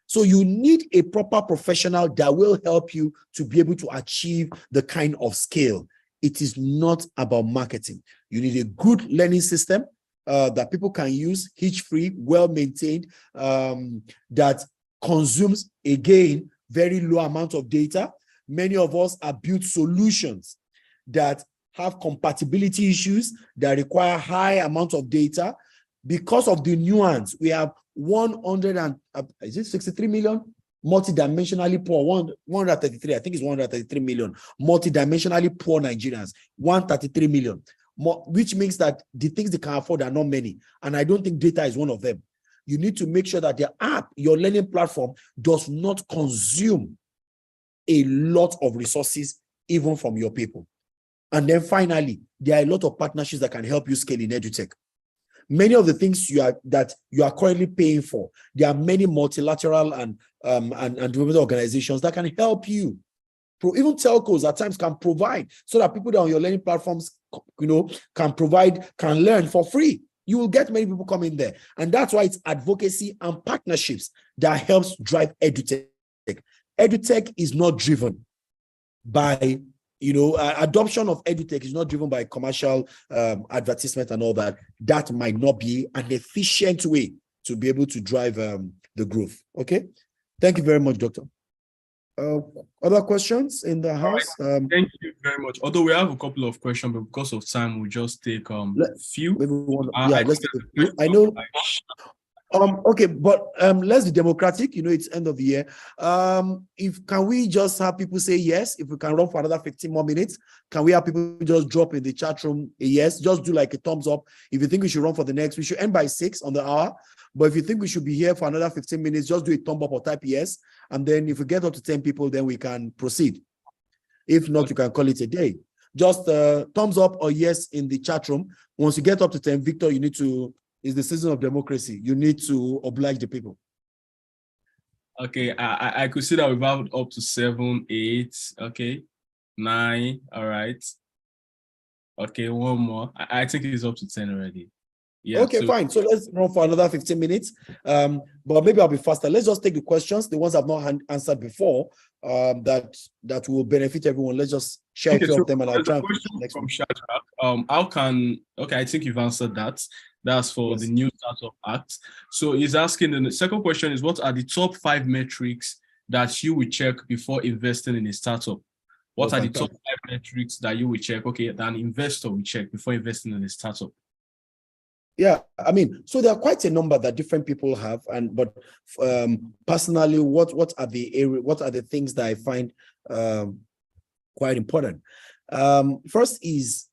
So you need a proper professional that will help you to be able to achieve the kind of scale. It is not about marketing. You need a good learning system that people can use, hitch-free, well-maintained, that consumes, again, very low amount of data. Many of us have built solutions that have compatibility issues that require high amount of data. Because of the nuance, we have 63 million multidimensionally poor, 133, I think it's 133 million multidimensionally poor Nigerians, 133 million, which means that the things they can afford are not many. And I don't think data is one of them. You need to make sure that the app, your learning platform, does not consume a lot of resources, even from your people. And then finally, there are a lot of partnerships that can help you scale in EdTech. Many of the things you are currently paying for, there are many multilateral and development organizations that can help you. Even telcos at times can provide, so that people that are on your learning platforms, can learn for free. You will get many people coming there. And that's why it's advocacy and partnerships that helps drive EdTech. EdTech is not driven by, adoption of EdTech is not driven by commercial advertisement and all that. That might not be an efficient way to be able to drive the growth. Okay. Thank you very much, Doctor. Other questions in the house? Thank you very much. Although we have a couple of questions, but because of time, we'll just take few. Let's take a few. I know. Okay, but let's be democratic. It's end of the year. Can we just have people say yes? If we can run for another 15 more minutes, can we have people just drop in the chat room a yes? Just do like a thumbs up. If you think we should run for the next, we should end by 6 on the hour. But if you think we should be here for another 15 minutes, just do a thumb up or type yes. And then if we get up to 10 people, then we can proceed. If not, you can call it a day. Just thumbs up or yes in the chat room. Once you get up to 10, Victor, you need to, it's the season of democracy. You need to oblige the people. Okay, I could see that we've had up to 7, 8, okay, 9, all right. Okay, one more. I think it's up to 10 already. Yeah. Okay, fine. So let's run for another 15 minutes. But maybe I'll be faster. Let's just take the questions, the ones I've not answered before, that will benefit everyone. Let's just share a few of them and I'll try next from Shadrach. Okay, I think you've answered that. That's for the new startup act. So he's asking, the second question is, what are the top 5 metrics that you will check before investing in a startup? What are the top 5 metrics that you will check, okay, that an investor will check before investing in a startup? Yeah, I mean, so there are quite a number that different people have, but personally, what are the things that I find quite important? First is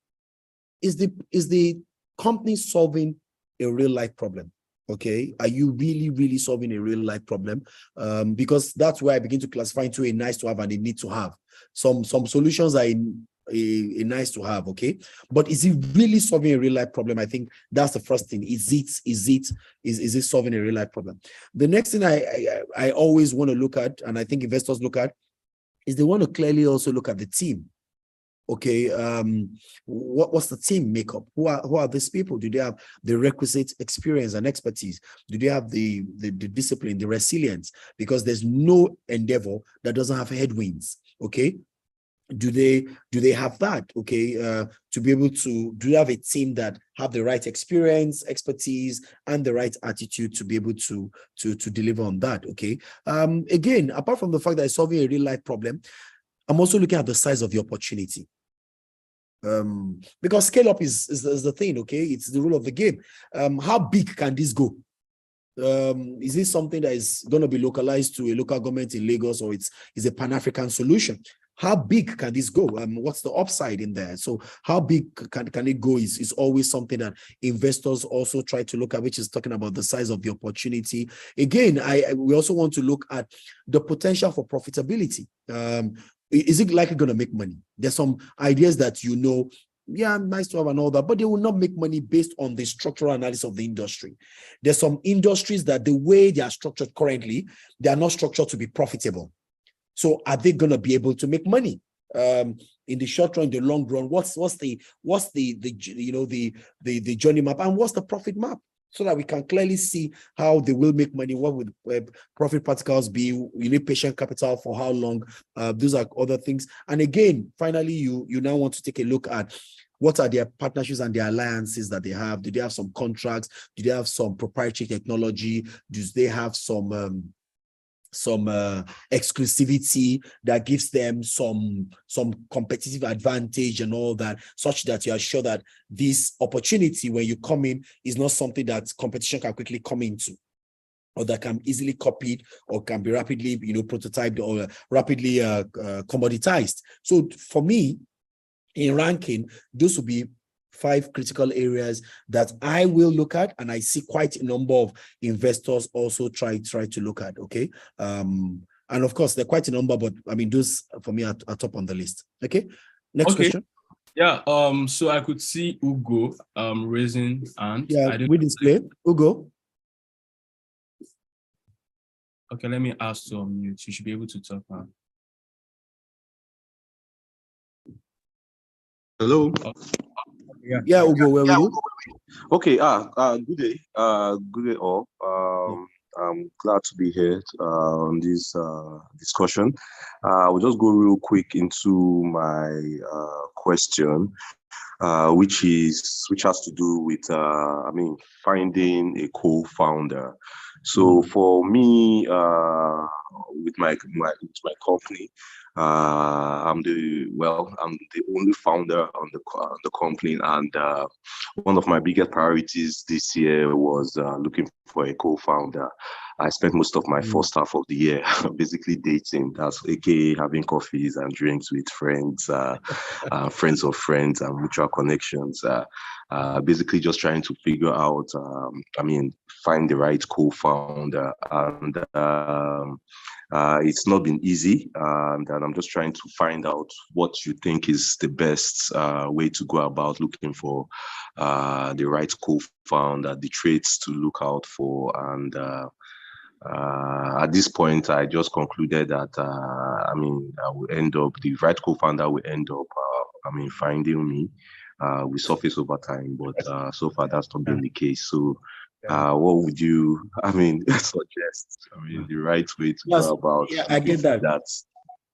the company solving a real life problem? Okay, are you really solving a real life problem? Because that's where I begin to classify into a nice to have and a need to have. Some solutions are a nice to have, okay, but is it really solving a real life problem? I think that's the first thing. Is it solving a real life problem? The next thing I always want to look at, and I think investors look at, is they want to clearly also look at the team. Okay, what's the team makeup? Who are these people? Do they have the requisite experience and expertise? Do they have the discipline, the resilience? Because there's no endeavor that doesn't have headwinds. Okay, do they have that? Okay, to be able to, do they have a team that have the right experience, expertise, and the right attitude to be able to deliver on that? Okay, again, apart from the fact that it's solving a real life problem, I'm also looking at the size of the opportunity. Because scale up is the thing, okay? It's the rule of the game. How big can this go? Is this something that is going to be localized to a local government in Lagos, or is a Pan-African solution? How big can this go? What's the upside in there? So how big can it go is always something that investors also try to look at, which is talking about the size of the opportunity. Again, we also want to look at the potential for profitability. Is it likely going to make money? There's some ideas that, yeah, nice to have and all that, but they will not make money based on the structural analysis of the industry. There's some industries that the way they are structured currently, they are not structured to be profitable. So are they going to be able to make money in the short run, the long run? What's the journey map, and what's the profit map, so that we can clearly see how they will make money? What would profit particles be? You need patient capital for how long? Those are other things. And again, finally, you now want to take a look at what are their partnerships and their alliances that they have. Do they have some contracts? Do they have some proprietary technology? Do they have some exclusivity that gives them some competitive advantage and all that, such that you are sure that this opportunity, when you come in, is not something that competition can quickly come into, or that can easily copied, or can be rapidly, prototyped, or rapidly commoditized. So for me, in ranking, those will be 5 critical areas that I will look at, and I see quite a number of investors also try to look at. Okay, and of course there are quite a number, but I mean, those for me are top on the list. Okay, next question. Yeah, so I could see Ugo raising hand. Yeah, we display Ugo. Okay, let me ask to unmute. You should be able to talk now. Hello. Yeah, Ugo, where were you? Okay. Good day. Good day, all. I'm glad to be here on this discussion. We'll just go real quick into my question, which has to do with finding a co-founder. So for me, with my company, I'm the only founder on the company, and one of my biggest priorities this year was looking for a co-founder. I spent most of my first half of the year basically dating, that's aka having coffees and drinks with friends, friends of friends, and mutual connections. Basically just trying to figure out, find the right co-founder, and it's not been easy, and I'm just trying to find out what you think is the best way to go about looking for the right co-founder, the traits to look out for. And at this point, I just concluded that I will end up, the right co-founder will end up finding me. We surface over time, but so far that's not been the case. So what would you suggest? The right way to go about? Yeah, I get that.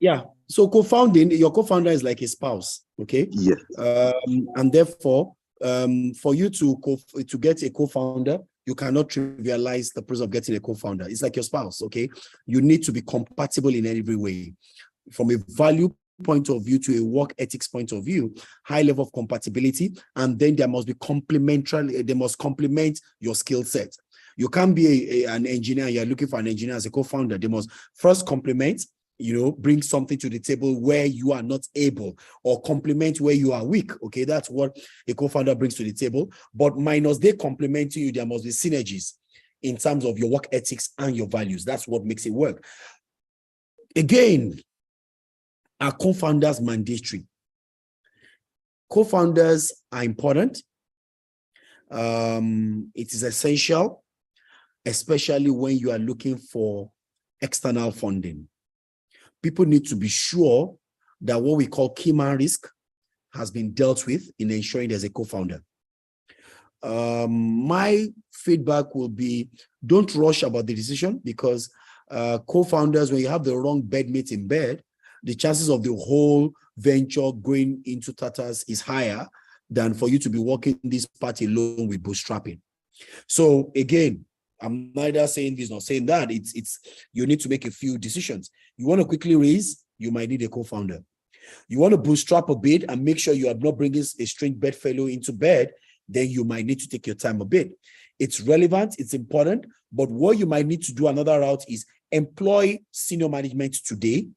Yeah. So co-founding, your co-founder is like a spouse, okay? Yes. And therefore, for you to get a co-founder, you cannot trivialize the process of getting a co-founder. It's like your spouse, okay? You need to be compatible in every way, from a value point of view to a work ethics point of view, high level of compatibility, and then there must be complementary. They must complement your skill set. You can't be an engineer. You're looking for an engineer as a co-founder. They must first complement, bring something to the table where you are not able, or complement where you are weak. Okay, that's what a co-founder brings to the table. But minus they complementing you, there must be synergies in terms of your work ethics and your values. That's what makes it work. Again, are co-founders mandatory? Co-founders are important. It is essential, especially when you are looking for external funding. People need to be sure that what we call key man risk has been dealt with in ensuring there's a co-founder. My feedback will be, don't rush about the decision, because co-founders, when you have the wrong bedmate in bed, the chances of the whole venture going into tatters is higher than for you to be working this part alone with bootstrapping. So again, I'm neither saying this nor saying that. It's you need to make a few decisions. You want to quickly raise, you might need a co-founder. You want to bootstrap a bit and make sure you are not bringing a strange bedfellow into bed, then you might need to take your time a bit. It's relevant, it's important, but what you might need to do another route is employ senior management today,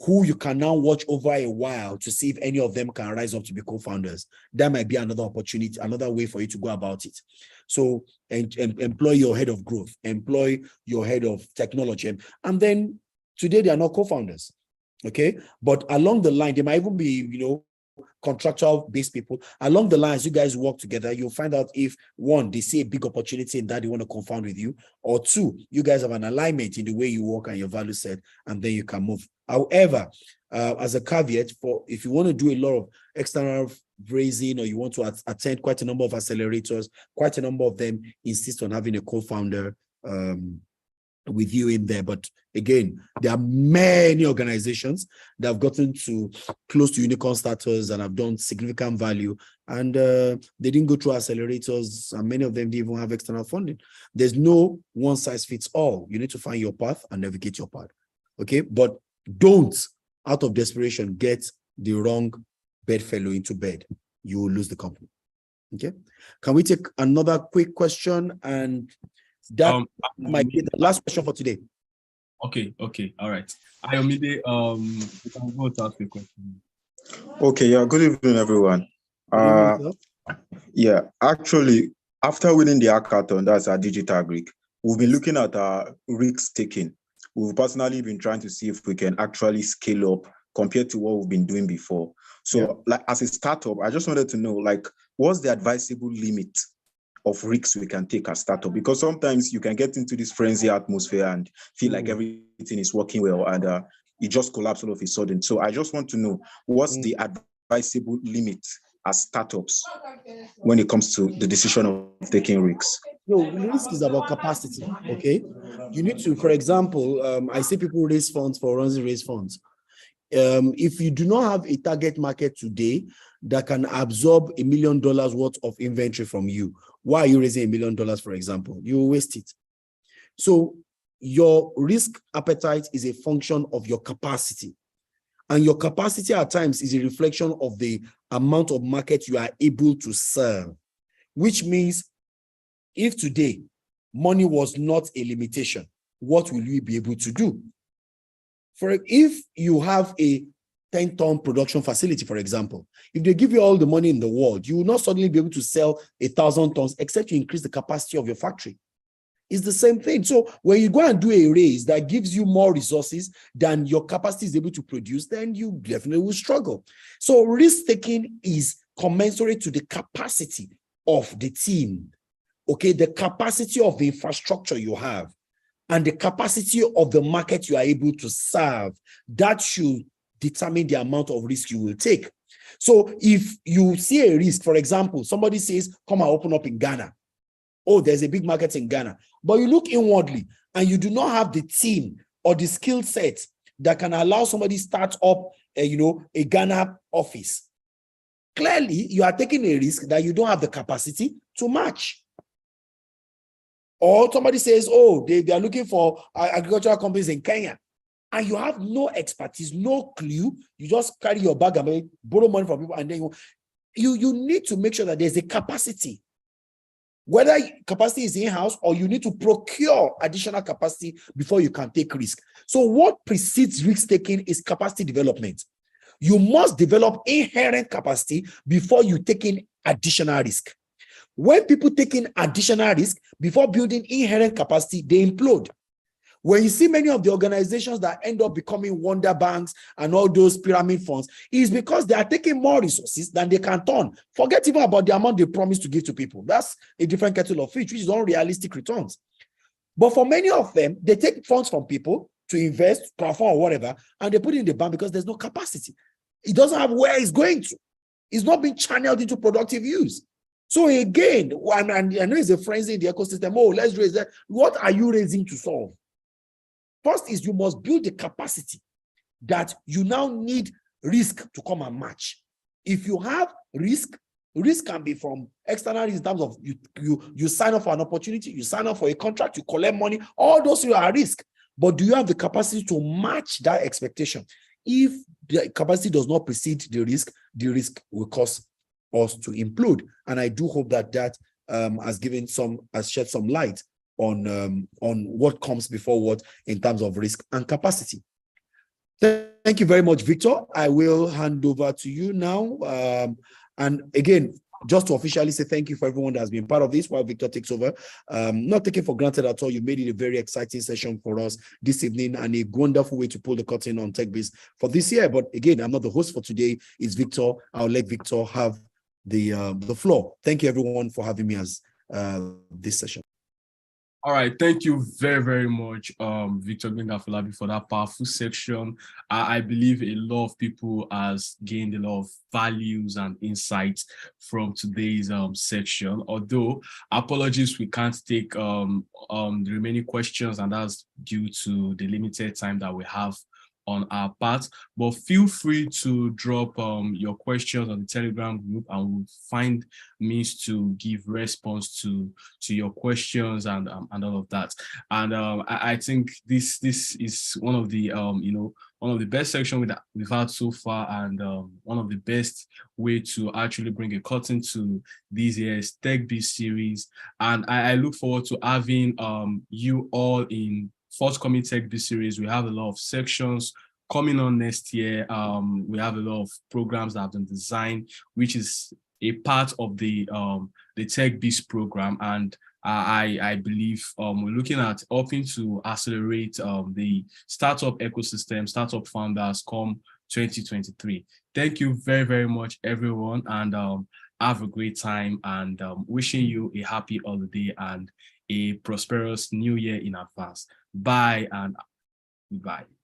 who you can now watch over a while to see if any of them can rise up to be co-founders. That might be another opportunity, another way for you to go about it. So employ your head of growth, employ your head of technology. And then today they are not co-founders, okay? But along the line, they might even be, contractual based people. Along the lines, you guys work together, you'll find out if one, they see a big opportunity and that they want to co-found with you, or two, you guys have an alignment in the way you work and your value set, and then you can move. However, as a caveat, for if you want to do a lot of external raising, or you want to attend quite a number of accelerators, quite a number of them insist on having a co-founder with you in there. But again, there are many organizations that have gotten to close to unicorn status and have done significant value, and they didn't go through accelerators, and many of them didn't even have external funding. There's no one size fits all. You need to find your path and navigate your path. Okay, but don't, out of desperation, get the wrong bedfellow into bed. You will lose the company. Okay, can we take another quick question? And that might be the last question for today. Okay, all right. Ayomide, you can go to ask a question. Okay, yeah, good evening, everyone. Yeah, actually, after winning the hackathon, that's our Digital Greek, we've been looking at our risk taking. We've personally been trying to see if we can actually scale up compared to what we've been doing before. So, like, as a startup, I just wanted to know, like, what's the advisable limit of risks we can take as startup? Because sometimes you can get into this frenzy atmosphere and feel like everything is working well, and it just collapses all of a sudden. So I just want to know, what's the advisable limit as startups when it comes to the decision of taking risks? No, risk is about capacity. Okay, you need to, for example, I see people raise funds for runs and raise funds. If you do not have a target market today that can absorb $1 million worth of inventory from you, why are you raising $1 million, for example? You will waste it. So your risk appetite is a function of your capacity. And your capacity at times is a reflection of the amount of market you are able to serve, which means if today money was not a limitation, what will you be able to do? For if you have a 10-ton production facility, for example, if they give you all the money in the world, you will not suddenly be able to sell 1,000 tons except you increase the capacity of your factory. It's the same thing. So when you go and do a raise that gives you more resources than your capacity is able to produce, then you definitely will struggle. So risk-taking is commensurate to the capacity of the team, okay, the capacity of the infrastructure you have, and the capacity of the market you are able to serve. That should determine the amount of risk you will take. So if you see a risk, for example, somebody says, come and open up in Ghana. Oh, there's a big market in Ghana. But you look inwardly and you do not have the team or the skill set that can allow somebody start up a Ghana office. Clearly, you are taking a risk that you don't have the capacity to match. Or somebody says, oh, they are looking for agricultural companies in Kenya, and you have no expertise, no clue. You just carry your bag and borrow money from people, and then you need to make sure that there's a capacity. Whether capacity is in-house or you need to procure additional capacity before you can take risk. So what precedes risk-taking is capacity development. You must develop inherent capacity before you take in additional risk. When people take in additional risk before building inherent capacity, they implode. When you see many of the organizations that end up becoming wonder banks and all those pyramid funds, is because they are taking more resources than they can turn. Forget even about the amount they promise to give to people. That's a different kettle of fish, which is unrealistic returns. But for many of them, they take funds from people to invest, perform, or whatever, and they put it in the bank because there's no capacity. It doesn't have where it's going to. It's not being channeled into productive use. So again, and I know it's a frenzy in the ecosystem. Oh, let's raise that. What are you raising to solve? First is you must build the capacity that you now need risk to come and match. If you have risk can be from external risk in terms of you sign up for an opportunity, you sign up for a contract, you collect money, all those are risk. But do you have the capacity to match that expectation? If the capacity does not precede the risk will cause us to implode. And I do hope that has shed some light on what comes before what in terms of risk and capacity. Thank you very much, Victor. I will hand over to you now. And again, just to officially say thank you for everyone that has been part of this while Victor takes over. Not taken for granted at all. You made it a very exciting session for us this evening and a wonderful way to pull the curtain on TechBiz for this year. But again, I'm not the host for today. It's Victor. I'll let Victor have the floor. Thank you, everyone, for having me as this session. All right, thank you very, very much, Victor Gbenga-Afolabi, for that powerful section. I believe a lot of people has gained a lot of values and insights from today's section. Although, apologies, we can't take the remaining questions, and that's due to the limited time that we have on our part, but feel free to drop your questions on the Telegram group, and we'll find means to give response to your questions and all of that. And I think this is one of the one of the best sections we've had so far, and one of the best way to actually bring a curtain to this year's TechBiz series. And I look forward to having you all in forthcoming TechBiz series. We have a lot of sections coming on next year. We have a lot of programs that have been designed, which is a part of the TechBiz program. And I believe we're looking at helping to accelerate the startup ecosystem, startup founders come 2023. Thank you very, very much, everyone, and have a great time, and wishing you a happy holiday and a prosperous new year in advance. Bye and goodbye.